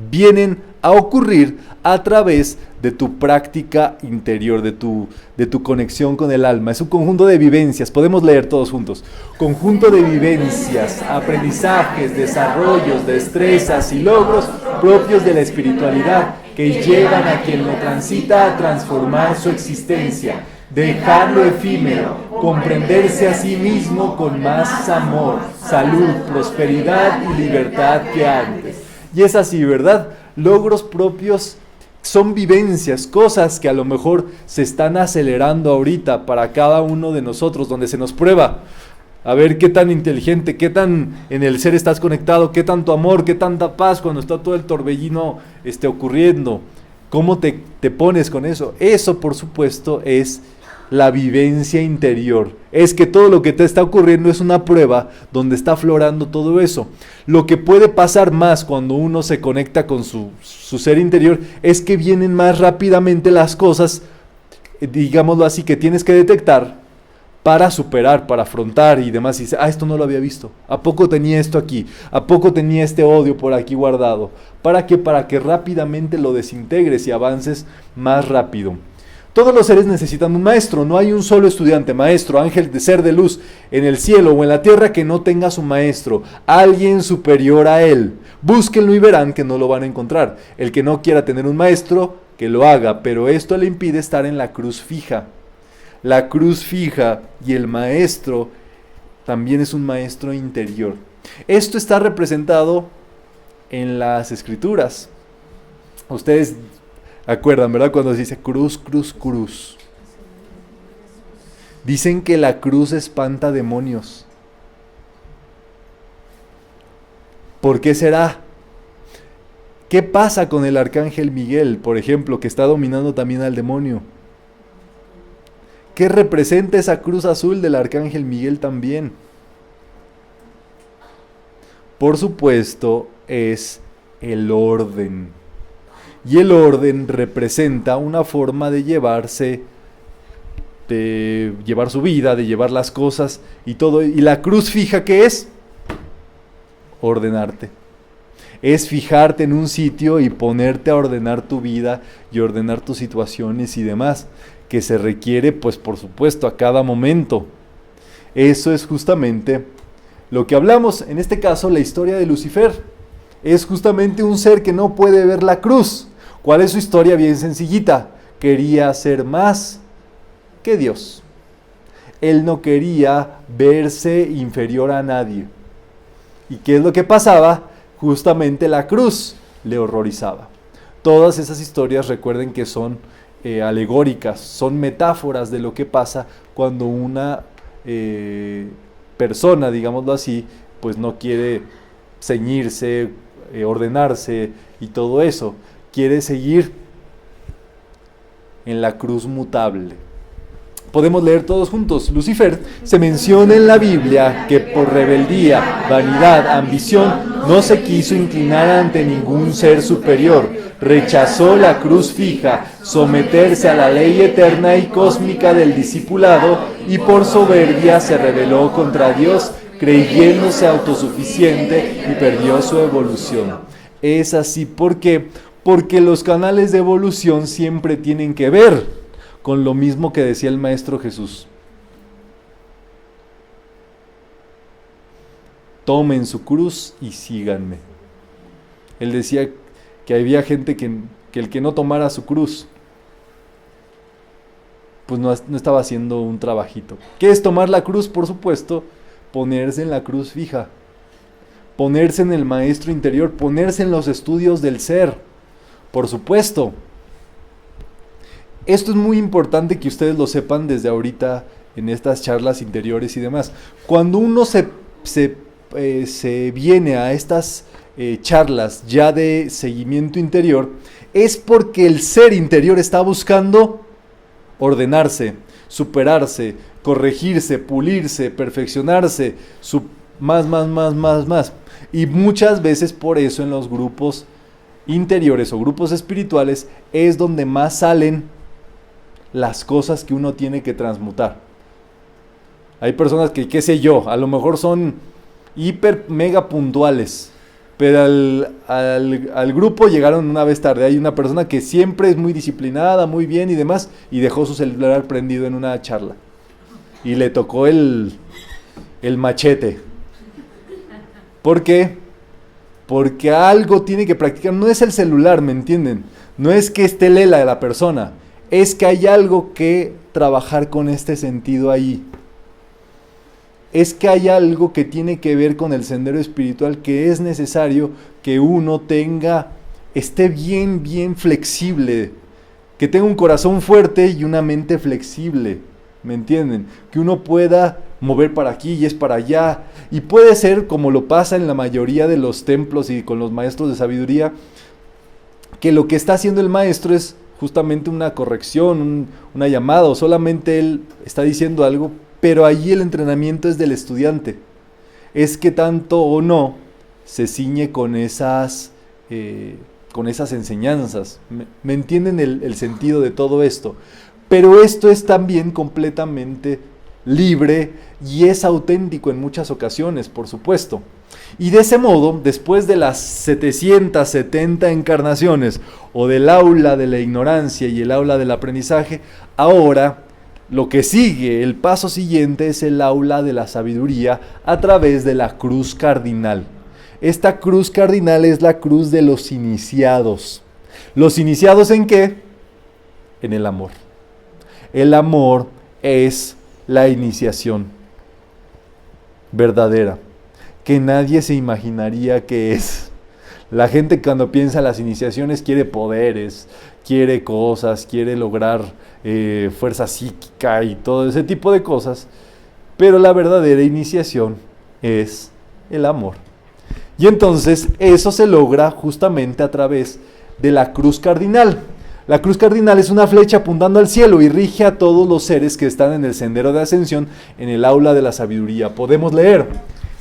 vienen a ocurrir a través de tu práctica interior, de tu conexión con el alma. Es un conjunto de vivencias, podemos leer todos juntos. Conjunto de vivencias, aprendizajes, desarrollos, destrezas y logros propios de la espiritualidad que llevan a quien lo transita a transformar su existencia, dejar lo efímero, comprenderse a sí mismo con más amor, salud, prosperidad y libertad que antes. Y es así, ¿verdad? Logros propios son vivencias, cosas que a lo mejor se están acelerando ahorita para cada uno de nosotros, donde se nos prueba a ver qué tan inteligente, qué tan en el ser estás conectado, qué tanto amor, qué tanta paz cuando está todo el torbellino ocurriendo. ¿Cómo te pones con eso? Eso, por supuesto, es la vivencia interior. Es que todo lo que te está ocurriendo es una prueba donde está aflorando todo eso. Lo que puede pasar más cuando uno se conecta con su ser interior es que vienen más rápidamente las cosas, digámoslo así, que tienes que detectar para superar, para afrontar y demás. Y dice: esto no lo había visto. ¿A poco tenía esto aquí? ¿A poco tenía este odio por aquí guardado? ¿Para qué? Para que rápidamente lo desintegres y avances más rápido. Todos los seres necesitan un maestro, no hay un solo estudiante, maestro, ángel de ser de luz en el cielo o en la tierra que no tenga su maestro, alguien superior a él. Búsquenlo y verán que no lo van a encontrar. El que no quiera tener un maestro, que lo haga, pero esto le impide estar en la cruz fija. La cruz fija y el maestro también es un maestro interior. Esto está representado en las escrituras. Ustedes acuerdan, ¿verdad? Cuando se dice cruz, cruz, cruz. Dicen que la cruz espanta demonios. ¿Por qué será? ¿Qué pasa con el arcángel Miguel, por ejemplo, que está dominando también al demonio? ¿Qué representa esa cruz azul del arcángel Miguel también? Por supuesto, es el orden. Y el orden representa una forma de llevarse, de llevar su vida, de llevar las cosas y todo. Y la cruz fija, ¿qué es? Ordenarte. Es fijarte en un sitio y ponerte a ordenar tu vida y ordenar tus situaciones y demás, que se requiere, pues por supuesto, a cada momento. Eso es justamente lo que hablamos, en este caso, la historia de Lucifer. Es justamente un ser que no puede ver la cruz. ¿Cuál es su historia? Bien sencillita. Quería ser más que Dios. Él no quería verse inferior a nadie. ¿Y qué es lo que pasaba? Justamente la cruz le horrorizaba. Todas esas historias, recuerden que son alegóricas, son metáforas de lo que pasa cuando una persona, digámoslo así, pues no quiere ceñirse, ordenarse y todo eso. Quiere seguir en la cruz mutable. Podemos leer todos juntos. Lucifer se menciona en la Biblia que por rebeldía, vanidad, ambición, no se quiso inclinar ante ningún ser superior. Rechazó la cruz fija, someterse a la ley eterna y cósmica del discipulado y por soberbia se rebeló contra Dios, creyéndose autosuficiente y perdió su evolución. Es así, ¿por qué? Porque los canales de evolución siempre tienen que ver con lo mismo que decía el Maestro Jesús. Tomen su cruz y síganme. Él decía que había gente que el que no tomara su cruz, pues no estaba haciendo un trabajito. ¿Qué es tomar la cruz? Por supuesto, ponerse en la cruz fija, ponerse en el Maestro interior, ponerse en los estudios del ser, por supuesto. Esto es muy importante que ustedes lo sepan desde ahorita en estas charlas interiores y demás. Cuando uno se viene a estas charlas ya de seguimiento interior, es porque el ser interior está buscando ordenarse, superarse, corregirse, pulirse, perfeccionarse, más. Y muchas veces por eso en los grupos interiores o grupos espirituales es donde más salen las cosas que uno tiene que transmutar. Hay personas que, qué sé yo, a lo mejor son hiper mega puntuales, pero al grupo llegaron una vez tarde. Hay una persona que siempre es muy disciplinada, muy bien y demás, y dejó su celular prendido en una charla y le tocó el machete. ¿Por qué? Porque algo tiene que practicar. No es el celular, ¿me entienden? No es que esté lela de la persona, es que hay algo que trabajar con este sentido ahí. Es que hay algo que tiene que ver con el sendero espiritual, que es necesario que uno esté bien flexible, que tenga un corazón fuerte y una mente flexible, ¿me entienden? Que uno pueda mover para aquí y es para allá, y puede ser como lo pasa en la mayoría de los templos y con los maestros de sabiduría, que lo que está haciendo el maestro es justamente una corrección, una llamada, o solamente él está diciendo algo, pero allí el entrenamiento es del estudiante. Es que tanto o no se ciñe con esas enseñanzas. ¿Me entienden el sentido de todo esto? Pero esto es también completamente libre y es auténtico en muchas ocasiones, por supuesto. Y de ese modo, después de las 770 encarnaciones o del aula de la ignorancia y el aula del aprendizaje, ahora lo que sigue, el paso siguiente, es el aula de la sabiduría a través de la cruz cardinal. Esta cruz cardinal es la cruz de los iniciados. ¿Los iniciados en qué? En el amor. El amor es la iniciación verdadera, que nadie se imaginaría que es. La gente cuando piensa en las iniciaciones quiere poderes, quiere cosas, quiere lograr fuerza psíquica y todo ese tipo de cosas, pero la verdadera iniciación es el amor. Y entonces eso se logra justamente a través de la cruz cardinal. La cruz cardinal es una flecha apuntando al cielo y rige a todos los seres que están en el sendero de ascensión en el aula de la sabiduría. Podemos leer.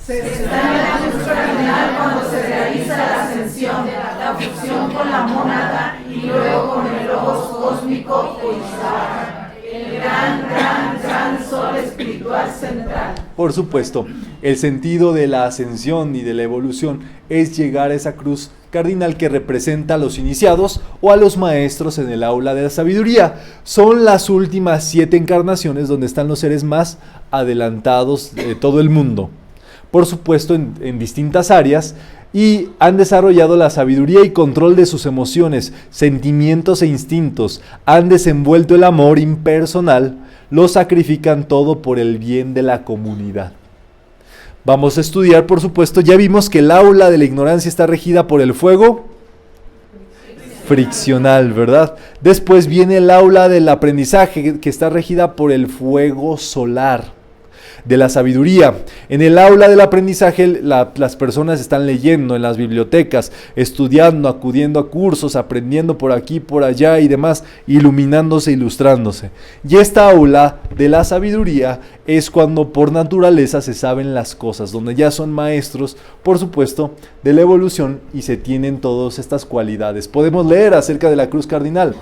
Se está en la cruz cardinal cuando se realiza la ascensión, la fusión con la mónada y luego con el logos cósmico o Ishtar, el gran sol espiritual central. Por supuesto, el sentido de la ascensión y de la evolución es llegar a esa cruz cardinal que representa a los iniciados o a los maestros en el aula de la sabiduría. Son las últimas 7 encarnaciones donde están los seres más adelantados de todo el mundo. Por supuesto, en distintas áreas, y han desarrollado la sabiduría y control de sus emociones, sentimientos e instintos, han desenvuelto el amor impersonal, lo sacrifican todo por el bien de la comunidad. Vamos a estudiar, por supuesto, ya vimos que el aula de la ignorancia está regida por el fuego friccional, ¿verdad? Después viene el aula del aprendizaje, que está regida por el fuego solar de la sabiduría. En el aula del aprendizaje las personas están leyendo en las bibliotecas, estudiando, acudiendo a cursos, aprendiendo por aquí, por allá y demás, iluminándose, ilustrándose. Y esta aula de la sabiduría es cuando por naturaleza se saben las cosas, donde ya son maestros, por supuesto, de la evolución y se tienen todas estas cualidades. Podemos leer acerca de la cruz cardinal.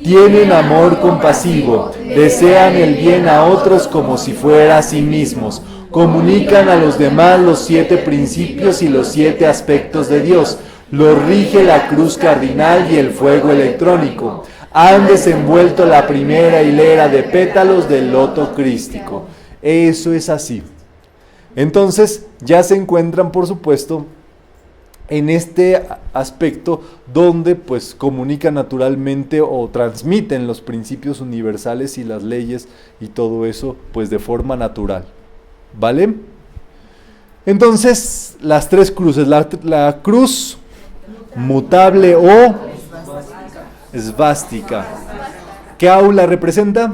Tienen amor compasivo, desean el bien a otros como si fuera a sí mismos, comunican a los demás los 7 principios y los 7 aspectos de Dios, los rige la cruz cardinal y el fuego electrónico, han desenvuelto la primera hilera de pétalos del loto crístico. Eso es así. Entonces ya se encuentran, por supuesto, en este aspecto donde pues comunican naturalmente o transmiten los principios universales y las leyes y todo eso pues de forma natural, ¿vale? Entonces las 3 cruces, la cruz mutable o esvástica, ¿qué aula representa?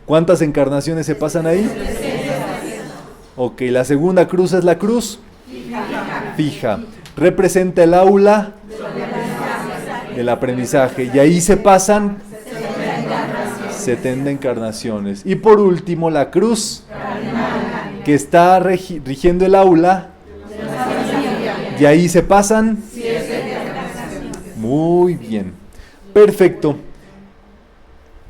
¿Cuántas encarnaciones se pasan ahí? Ok, la segunda cruz es la cruz fija, representa el aula del aprendizaje y ahí se pasan 70 encarnaciones. Y por último la cruz que está rigiendo el aula y ahí se pasan. Muy bien, perfecto.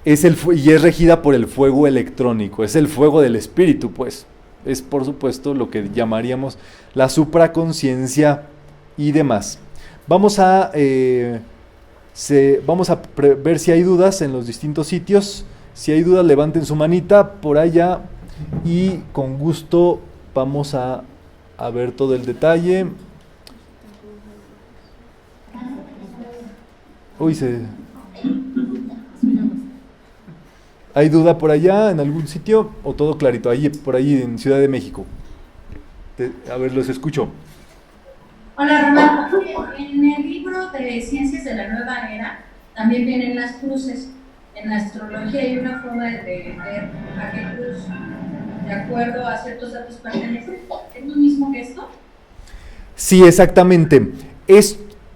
Y es regida por el fuego electrónico, es el fuego del espíritu, pues. Es por supuesto lo que llamaríamos la supraconciencia y demás. Vamos a ver si hay dudas en los distintos sitios. Si hay dudas, levanten su manita por allá y con gusto vamos a ver todo el detalle. ¿Hay duda por allá en algún sitio o todo clarito? Ahí, por ahí en Ciudad de México. A ver, los escucho. Hola, Román. En el libro de Ciencias de la Nueva Era también vienen las cruces. En la astrología hay una forma de ver a qué cruz, de acuerdo a ciertos datos, pertenece. ¿Es lo mismo que esto? Sí, exactamente.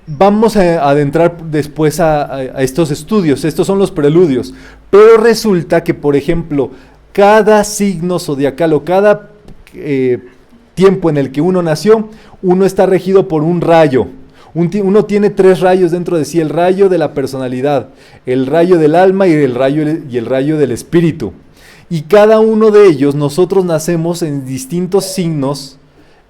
Vamos a adentrar después a estos estudios. Estos son los preludios. Pero resulta que, por ejemplo, cada signo zodiacal o cada tiempo en el que uno nació, uno está regido por un rayo. Uno tiene 3 rayos dentro de sí: el rayo de la personalidad, el rayo del alma y el rayo del espíritu. Y cada uno de ellos, nosotros nacemos en distintos signos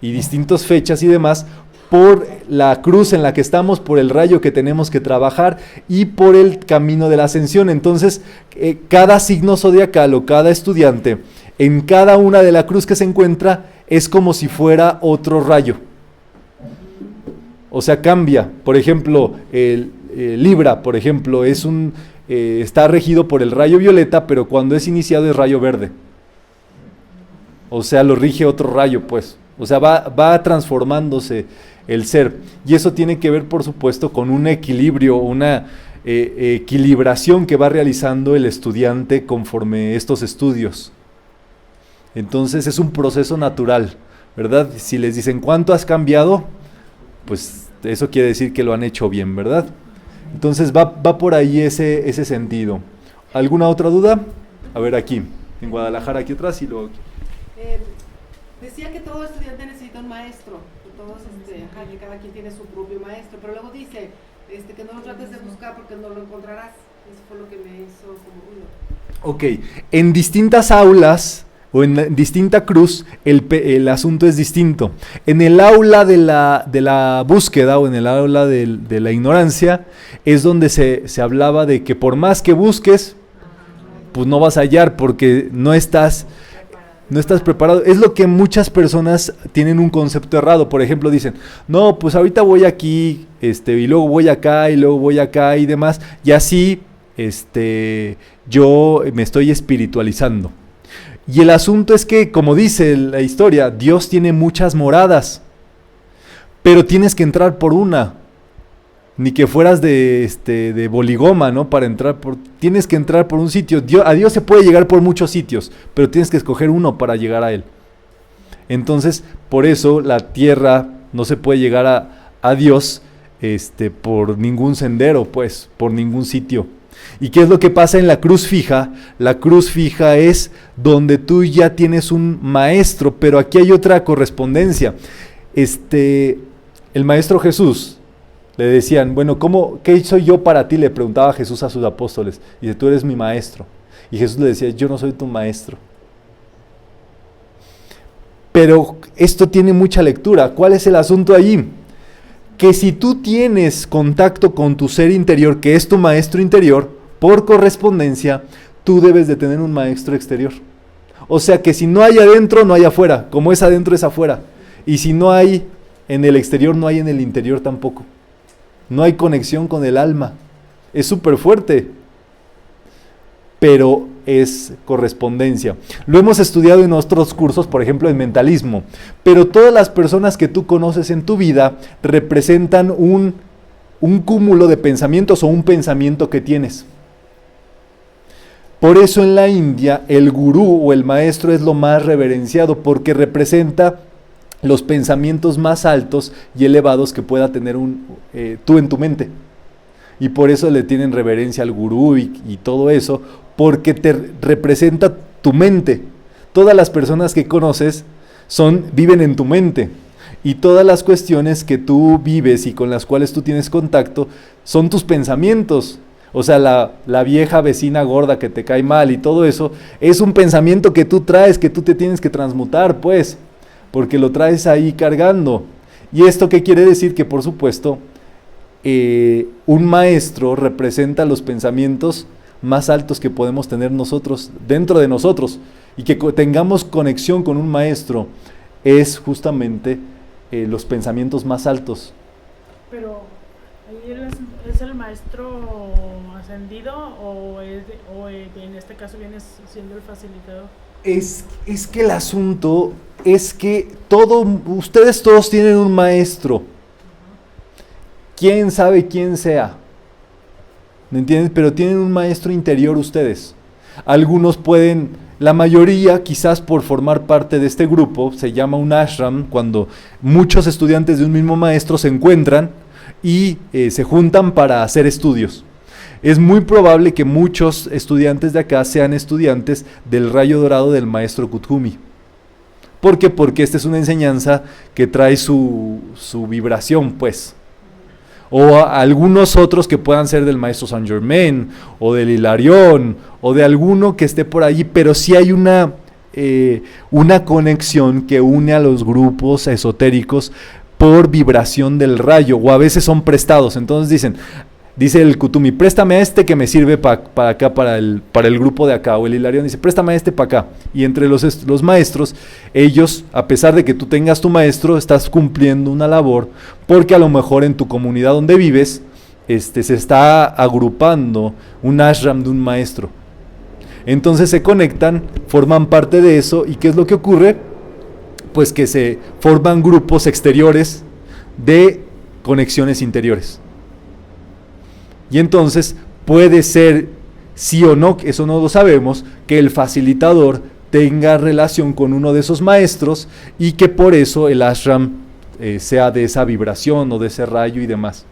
y distintas fechas y demás, por la cruz en la que estamos, por el rayo que tenemos que trabajar y por el camino de la ascensión. Entonces, cada signo zodiacal o cada estudiante, en cada una de la cruz que se encuentra, es como si fuera otro rayo. O sea, cambia. Por ejemplo, Libra, por ejemplo, está regido por el rayo violeta, pero cuando es iniciado es rayo verde. O sea, lo rige otro rayo, pues. O sea, va transformándose el ser. Y eso tiene que ver, por supuesto, con un equilibrio, una equilibración que va realizando el estudiante conforme estos estudios. Entonces es un proceso natural, ¿verdad? Si les dicen, ¿cuánto has cambiado? Pues eso quiere decir que lo han hecho bien, ¿verdad? Entonces va por ahí ese sentido. ¿Alguna otra duda? A ver, aquí, en Guadalajara, aquí atrás y luego aquí. Decía que todo estudiante necesita un maestro, que cada quien tiene su propio maestro, pero luego dice que no lo trates de buscar porque no lo encontrarás. Eso fue lo que me hizo como ruido. Ok, en distintas aulas o en distinta cruz el asunto es distinto. En el aula de la búsqueda o en el aula de la ignorancia es donde se hablaba de que por más que busques, pues no vas a hallar porque no estás preparado. Es lo que muchas personas tienen un concepto errado. Por ejemplo, dicen, no, pues ahorita voy aquí, y luego voy acá, y luego voy acá y demás, y así, yo me estoy espiritualizando. Y el asunto es que, como dice la historia, Dios tiene muchas moradas, pero tienes que entrar por una. Ni que fueras de boligoma, ¿no? Para entrar tienes que entrar por un sitio. A Dios se puede llegar por muchos sitios, pero tienes que escoger uno para llegar a Él. Entonces, por eso la tierra no se puede llegar a Dios por ningún sendero, pues, por ningún sitio. ¿Y qué es lo que pasa en la cruz fija? La cruz fija es donde tú ya tienes un maestro, pero aquí hay otra correspondencia. El maestro Jesús, le decían, bueno, ¿qué soy yo para ti? Le preguntaba Jesús a sus apóstoles. Y dice, tú eres mi maestro. Y Jesús le decía, yo no soy tu maestro. Pero esto tiene mucha lectura. ¿Cuál es el asunto allí? Que si tú tienes contacto con tu ser interior, que es tu maestro interior, por correspondencia, tú debes de tener un maestro exterior. O sea que si no hay adentro, no hay afuera. Como es adentro, es afuera. Y si no hay en el exterior, no hay en el interior tampoco. No hay conexión con el alma. Es súper fuerte, pero es correspondencia. Lo hemos estudiado en otros cursos, por ejemplo en mentalismo, pero todas las personas que tú conoces en tu vida representan un cúmulo de pensamientos o un pensamiento que tienes. Por eso en la India el gurú o el maestro es lo más reverenciado, porque representa los pensamientos más altos y elevados que pueda tener tú en tu mente. Y por eso le tienen reverencia al gurú y todo eso, porque te representa tu mente. Todas las personas que conoces viven en tu mente. Y todas las cuestiones que tú vives y con las cuales tú tienes contacto son tus pensamientos. O sea, la vieja vecina gorda que te cae mal y todo eso, es un pensamiento que tú traes, que tú te tienes que transmutar, pues, porque lo traes ahí cargando. ¿Y esto qué quiere decir? Que por supuesto, un maestro representa los pensamientos más altos que podemos tener nosotros, dentro de nosotros, y que tengamos conexión con un maestro, es justamente los pensamientos más altos. Pero, ¿ahí es el maestro ascendido o en este caso viene siendo el facilitador? Es que el asunto es que ustedes todos tienen un maestro. ¿Quién sabe quién sea? ¿Me entiendes? Pero tienen un maestro interior ustedes. Algunos la mayoría, quizás por formar parte de este grupo, se llama un ashram, cuando muchos estudiantes de un mismo maestro se encuentran y se juntan para hacer estudios. Es muy probable que muchos estudiantes de acá sean estudiantes del rayo dorado del maestro Kuthumi. ¿Por qué? Porque esta es una enseñanza que trae su vibración, pues. o algunos otros que puedan ser del maestro Saint Germain, o del Hilarión, o de alguno que esté por allí, pero sí hay una conexión que une a los grupos esotéricos por vibración del rayo, o a veces son prestados. Entonces dice el Kutumi, préstame a este que me sirve para acá, para el grupo de acá, o el Hilarión dice, préstame a este para acá. Y entre los maestros, ellos, a pesar de que tú tengas tu maestro, estás cumpliendo una labor, porque a lo mejor en tu comunidad donde vives, se está agrupando un ashram de un maestro. Entonces se conectan, forman parte de eso, ¿y qué es lo que ocurre? Pues que se forman grupos exteriores de conexiones interiores. Y entonces puede ser, sí o no, eso no lo sabemos, que el facilitador tenga relación con uno de esos maestros y que por eso el ashram sea de esa vibración o de ese rayo y demás.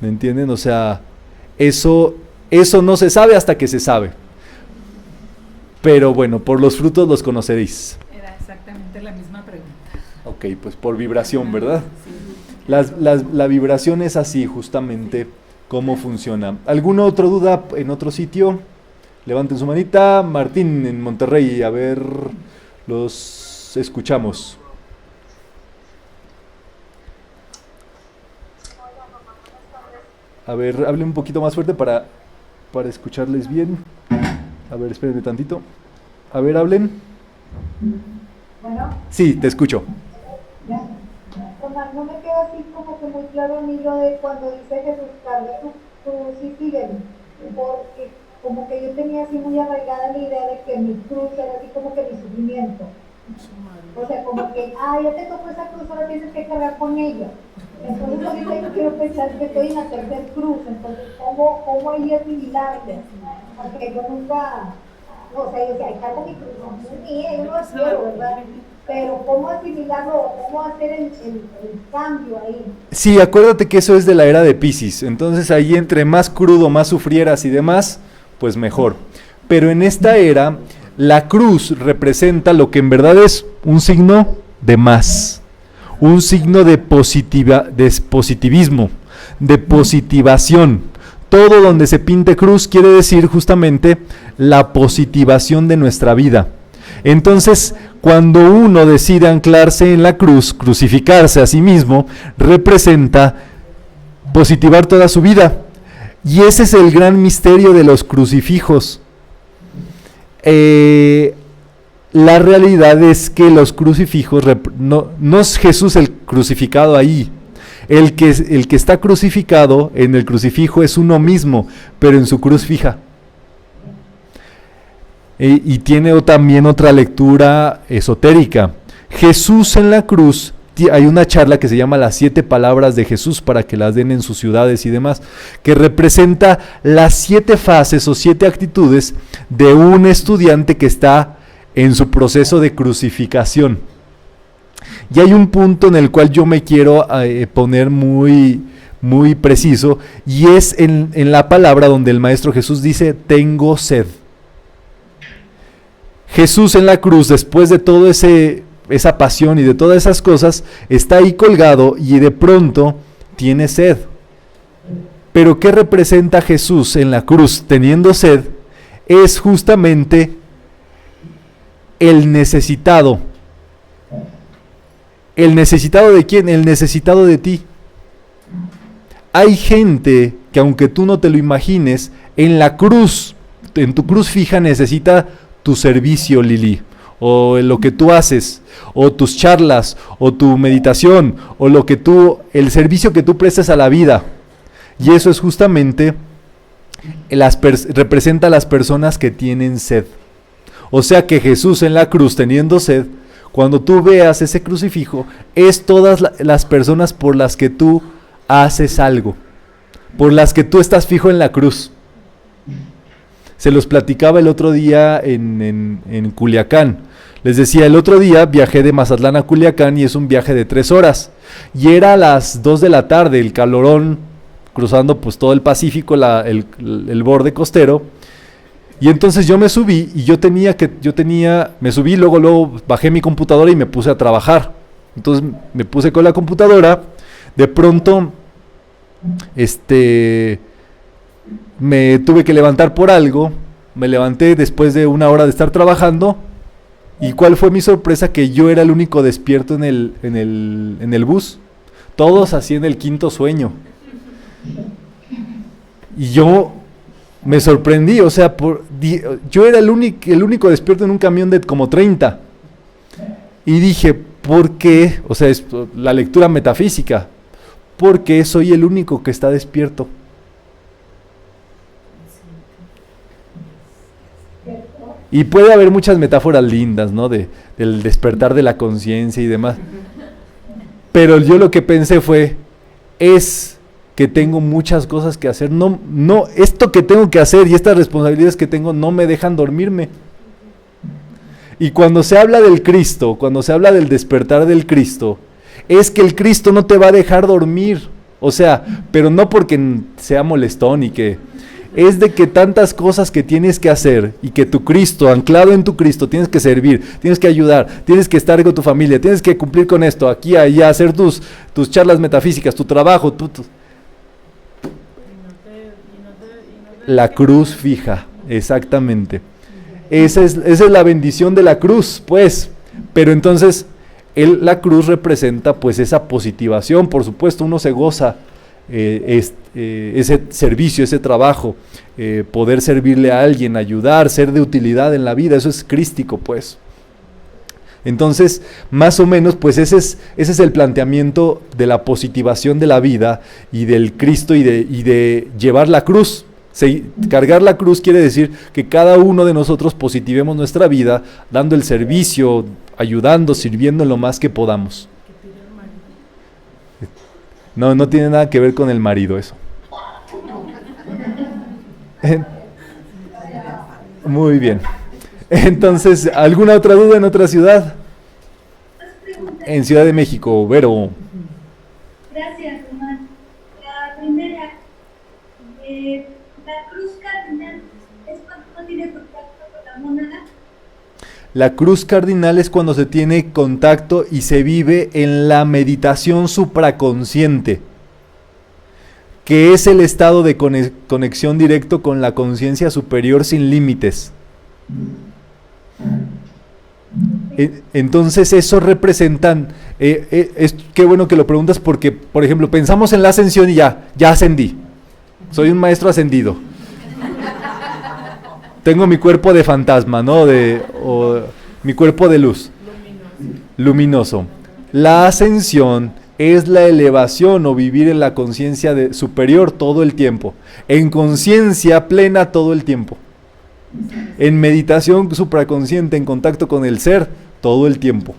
¿Me entienden? O sea, eso no se sabe hasta que se sabe. Pero bueno, por los frutos los conoceréis. Era exactamente la misma pregunta. Ok, pues por vibración, ¿verdad? Sí. La vibración es así, justamente, cómo funciona. ¿Alguna otra duda en otro sitio? Levanten su manita. Martín, en Monterrey, a ver, los escuchamos. A ver, hable un poquito más fuerte para escucharles bien. A ver, espérenme tantito. A ver, hablen. Bueno, Sí, te escucho. ya. Tomás, no me queda así como que muy claro a mí lo de cuando dice Jesús, carga tu cruz y sígueme, porque como que yo tenía así muy arraigada la idea de que mi cruz era así como que mi sufrimiento. O sea, como que, ya te tocó esa cruz, ahora tienes que cargar con ella. Entonces ahorita yo quiero pensar que estoy en la tercera cruz, entonces ¿cómo ahí asimilarlo? Porque yo nunca, o sea, yo decía, cargo mi cruz, no es mía, yo no la quiero, ¿verdad? Pero ¿cómo asimilarlo? ¿Cómo hacer el cambio ahí? Sí, acuérdate que eso es de la era de Piscis, entonces ahí entre más crudo, más sufrieras y demás, pues mejor. Pero en esta era, la cruz representa lo que en verdad es un signo de más, un signo de positivismo, de positivación. Todo donde se pinte cruz quiere decir justamente la positivación de nuestra vida. Entonces, cuando uno decide anclarse en la cruz, crucificarse a sí mismo, representa positivar toda su vida. Y ese es el gran misterio de los crucifijos. La realidad es que los crucifijos, no es Jesús el crucificado ahí. El que está crucificado en el crucifijo es uno mismo, pero en su cruz fija. Y tiene también otra lectura esotérica. Jesús en la cruz, hay una charla que se llama Las 7 palabras de Jesús para que las den en sus ciudades y demás, que representa las 7 fases o 7 actitudes de un estudiante que está en su proceso de crucificación. Y hay un punto en el cual yo me quiero poner muy preciso, y es en la palabra donde el Maestro Jesús dice, tengo sed. Jesús en la cruz, después de toda esa pasión y de todas esas cosas, está ahí colgado y de pronto tiene sed. Pero ¿qué representa Jesús en la cruz teniendo sed? Es justamente el necesitado. ¿El necesitado de quién? El necesitado de ti. Hay gente que, aunque tú no te lo imagines, en la cruz, en tu cruz fija, necesita tu servicio, Lili, o lo que tú haces, o tus charlas, o tu meditación, o el servicio que tú prestas a la vida. Y eso es justamente, representa a las personas que tienen sed. O sea que Jesús en la cruz teniendo sed, cuando tú veas ese crucifijo, es todas las personas por las que tú haces algo, por las que tú estás fijo en la cruz. Se los platicaba el otro día en Culiacán. Les decía, el otro día viajé de Mazatlán a Culiacán y es un viaje de 3 horas. Y era a las 2 de la tarde, el calorón, cruzando pues todo el Pacífico, el borde costero. Y entonces yo me subí y me subí, luego bajé mi computadora y me puse a trabajar. Entonces me puse con la computadora, de pronto, me tuve que levantar por algo, me levanté después de 1 hora de estar trabajando, y ¿cuál fue mi sorpresa? Que yo era el único despierto en el bus, todos así en el quinto sueño, y yo me sorprendí, o sea, yo era el único despierto en un camión de como 30, y dije, ¿por qué? O sea, es la lectura metafísica, ¿por qué soy el único que está despierto? Y puede haber muchas metáforas lindas, ¿no? Del despertar de la conciencia y demás. Pero yo lo que pensé es que tengo muchas cosas que hacer. No, esto que tengo que hacer y estas responsabilidades que tengo no me dejan dormirme. Y cuando se habla del Cristo, cuando se habla del despertar del Cristo, es que el Cristo no te va a dejar dormir. O sea, pero no porque sea molestón y que... Es de que tantas cosas que tienes que hacer y que tu Cristo, anclado en tu Cristo, tienes que servir, tienes que ayudar, tienes que estar con tu familia, tienes que cumplir con esto, aquí, allá, hacer tus charlas metafísicas, tu trabajo, la cruz fija, exactamente. Esa es la bendición de la cruz, pues. Pero entonces, la cruz representa pues esa positivación, por supuesto, uno se goza ese servicio, ese trabajo, poder servirle a alguien, ayudar, ser de utilidad en la vida, eso es crístico, pues. Entonces, más o menos, pues ese es el planteamiento de la positivación de la vida y del Cristo y de llevar la cruz. Cargar la cruz quiere decir que cada uno de nosotros positivemos nuestra vida, dando el servicio, ayudando, sirviendo lo más que podamos. No tiene nada que ver con el marido eso. Muy bien. Entonces, ¿alguna otra duda en otra ciudad? En Ciudad de México, Vero. Gracias, Román. La primera, la cruz cardinal es cuando no tiene contacto con la mónada. La cruz cardinal es cuando se tiene contacto y se vive en la meditación supraconsciente, que es el estado de conexión directo con la conciencia superior sin límites. Entonces eso representan, qué bueno que lo preguntas porque, por ejemplo, pensamos en la ascensión y ya ascendí, soy un maestro ascendido. Tengo mi cuerpo de fantasma, ¿no? O mi cuerpo de luz. Luminoso. La ascensión es la elevación o vivir en la conciencia superior todo el tiempo. En conciencia plena todo el tiempo. En meditación supraconsciente, en contacto con el ser todo el tiempo.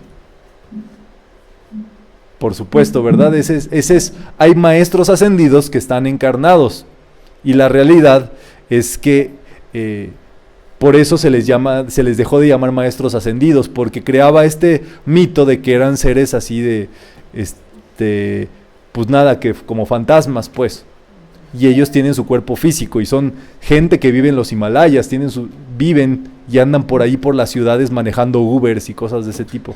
Por supuesto, ¿verdad? Hay maestros ascendidos que están encarnados. Y la realidad es que... por eso se les dejó de llamar maestros ascendidos, porque creaba este mito de que eran seres así pues nada, que como fantasmas, pues. Y ellos tienen su cuerpo físico y son gente que vive en los Himalayas, viven y andan por ahí por las ciudades manejando Ubers y cosas de ese tipo.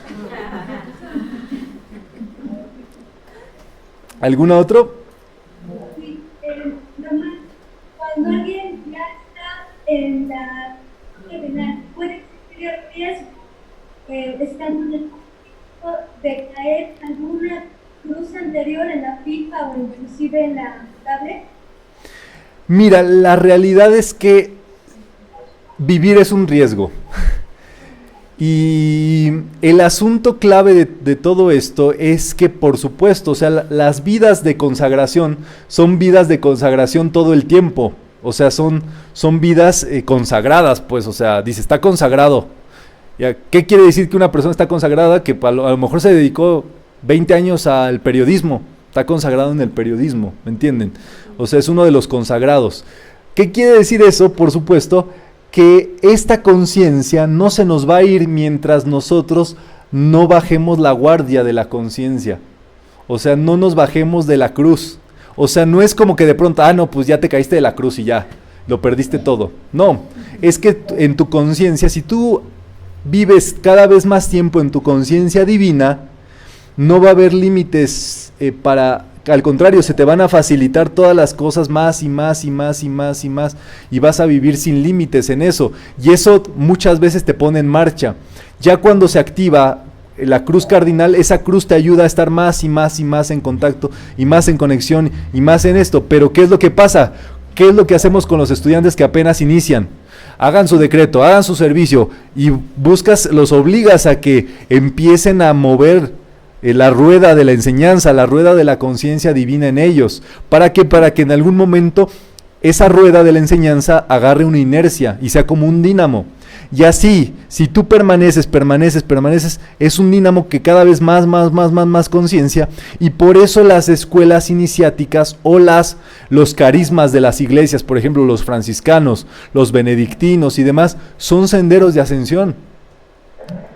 ¿Alguna otro? Sí, cuando alguien ya está en la puede existir el riesgo estando en el punto de caer alguna cruz anterior en la pipa o inclusive en la tablet. Mira, la realidad es que vivir es un riesgo. Y el asunto clave de todo esto es que, por supuesto, o sea, las vidas de consagración son vidas de consagración todo el tiempo. O sea, son vidas consagradas, pues, o sea, dice, está consagrado. ¿Ya? ¿Qué quiere decir que una persona está consagrada? Que a lo mejor se dedicó 20 años al periodismo, está consagrado en el periodismo, ¿me entienden? O sea, es uno de los consagrados. ¿Qué quiere decir eso? Por supuesto, que esta conciencia no se nos va a ir mientras nosotros no bajemos la guardia de la conciencia. O sea, no nos bajemos de la cruz. O sea, no es como que de pronto, no, pues ya te caíste de la cruz y ya, lo perdiste todo. No, es que en tu conciencia, si tú vives cada vez más tiempo en tu conciencia divina, no va a haber límites para al contrario, se te van a facilitar todas las cosas más y más y más y más y más, y vas a vivir sin límites en eso, y eso muchas veces te pone en marcha. Ya cuando se activa la cruz cardinal, esa cruz te ayuda a estar más y más y más en contacto, y más en conexión, y más en esto. Pero ¿qué es lo que pasa? ¿Qué es lo que hacemos con los estudiantes que apenas inician? Hagan su decreto, hagan su servicio, y los obligas a que empiecen a mover la rueda de la enseñanza, la rueda de la conciencia divina en ellos. ¿Para qué? Para que en algún momento esa rueda de la enseñanza agarre una inercia y sea como un dínamo. Y así, si tú permaneces, es un dínamo que cada vez más conciencia, y por eso las escuelas iniciáticas o los carismas de las iglesias, por ejemplo, los franciscanos, los benedictinos y demás, son senderos de ascensión,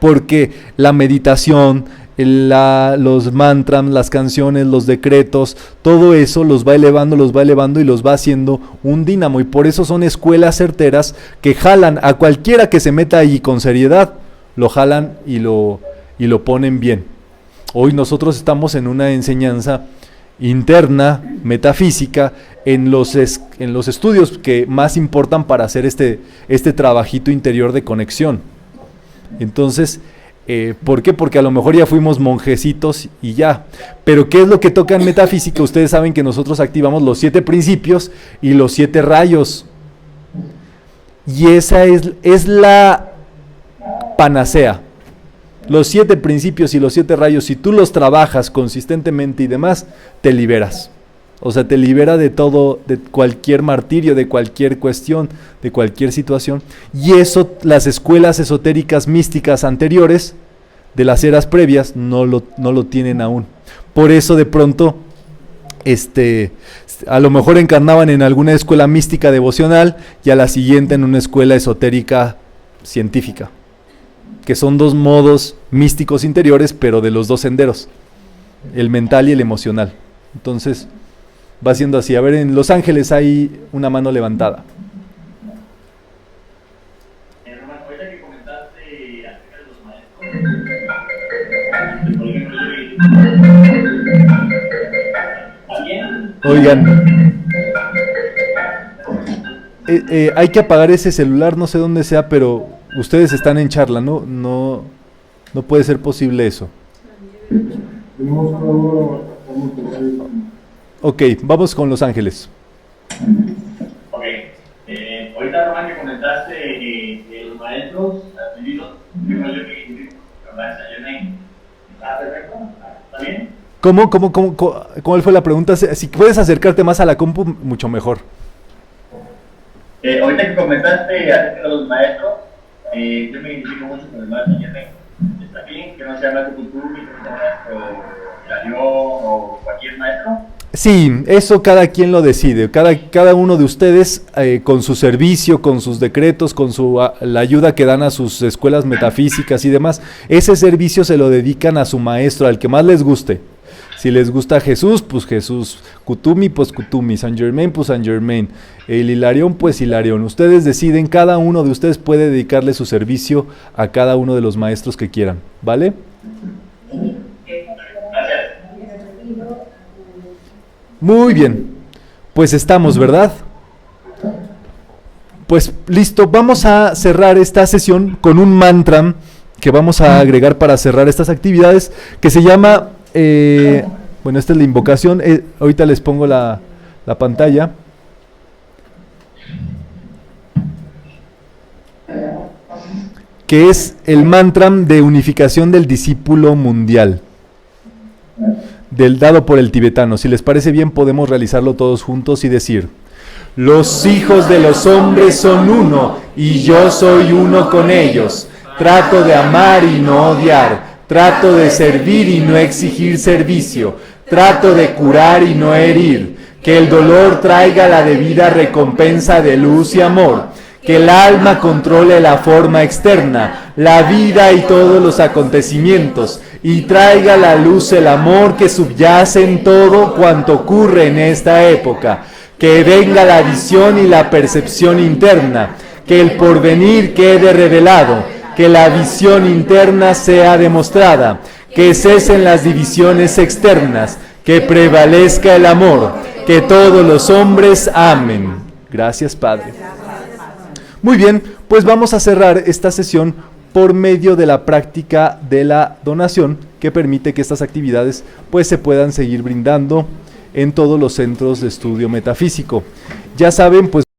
porque la meditación, los mantras, las canciones, los decretos, todo eso los va elevando y los va haciendo un dínamo, y por eso son escuelas certeras que jalan a cualquiera que se meta allí con seriedad, lo jalan y lo ponen bien. Hoy nosotros estamos en una enseñanza interna, metafísica, en los estudios que más importan para hacer este trabajito interior de conexión. Entonces, ¿por qué? Porque a lo mejor ya fuimos monjecitos y ya. Pero ¿qué es lo que toca en metafísica? Ustedes saben que nosotros activamos los 7 principios y los 7 rayos. Y esa es la panacea. Los 7 principios y los 7 rayos, si tú los trabajas consistentemente y demás, te liberas. O sea, te libera de todo, de cualquier martirio, de cualquier cuestión, de cualquier situación. Y eso las escuelas esotéricas místicas anteriores, de las eras previas, no lo tienen aún. Por eso de pronto, a lo mejor encarnaban en alguna escuela mística devocional y a la siguiente en una escuela esotérica científica, que son 2 modos místicos interiores, pero de los 2 senderos, el mental y el emocional. Entonces va siendo así. A ver, en Los Ángeles hay una mano levantada. Román, ahorita que comentaste acerca de los maestros, Oigan, hay que apagar ese celular, no sé dónde sea, pero ustedes están en charla, no puede ser posible eso. Ok, vamos con Los Ángeles. Ok, ahorita Román que comentaste de los maestros ascendidos, ¿está perfecto? ¿Está bien? ¿Cómo fue la pregunta? Si puedes acercarte más a la compu, mucho mejor. Ahorita que comentaste acerca de los maestros, yo me identifico mucho con el maestro Yerren. ¿Está bien que no sea maestro Kutumi, que no sea maestro Hilarión o cualquier maestro? Sí, eso cada quien lo decide. Cada uno de ustedes, con su servicio, con sus decretos, con la ayuda que dan a sus escuelas metafísicas y demás, ese servicio se lo dedican a su maestro, al que más les guste. Si les gusta Jesús, pues Jesús. Kutumi, pues Kutumi. San Germain, pues San Germain. El Hilarión, pues Hilarión. Ustedes deciden, cada uno de ustedes puede dedicarle su servicio a cada uno de los maestros que quieran. ¿Vale? Muy bien. Pues estamos, ¿verdad? Pues listo, vamos a cerrar esta sesión con un mantra que vamos a agregar para cerrar estas actividades, que se llama... bueno, esta es la invocación. Ahorita les pongo la pantalla. Que es el mantra de unificación del discípulo mundial, dado por el tibetano. Si les parece bien, podemos realizarlo todos juntos y decir: los hijos de los hombres son uno, y yo soy uno con ellos. Trato de amar y no odiar. Trato de servir y no exigir servicio. Trato de curar y no herir. Que el dolor traiga la debida recompensa de luz y amor. Que el alma controle la forma externa, la vida y todos los acontecimientos, y traiga a la luz el amor que subyace en todo cuanto ocurre en esta época. Que venga la visión y la percepción interna. Que el porvenir quede revelado. Que la visión interna sea demostrada. Que cesen las divisiones externas. que prevalezca el amor, que todos los hombres amen. Gracias, Padre. Muy bien, pues vamos a cerrar esta sesión por medio de la práctica de la donación, que permite que estas actividades pues se puedan seguir brindando en todos los centros de estudio metafísico. Ya saben, pues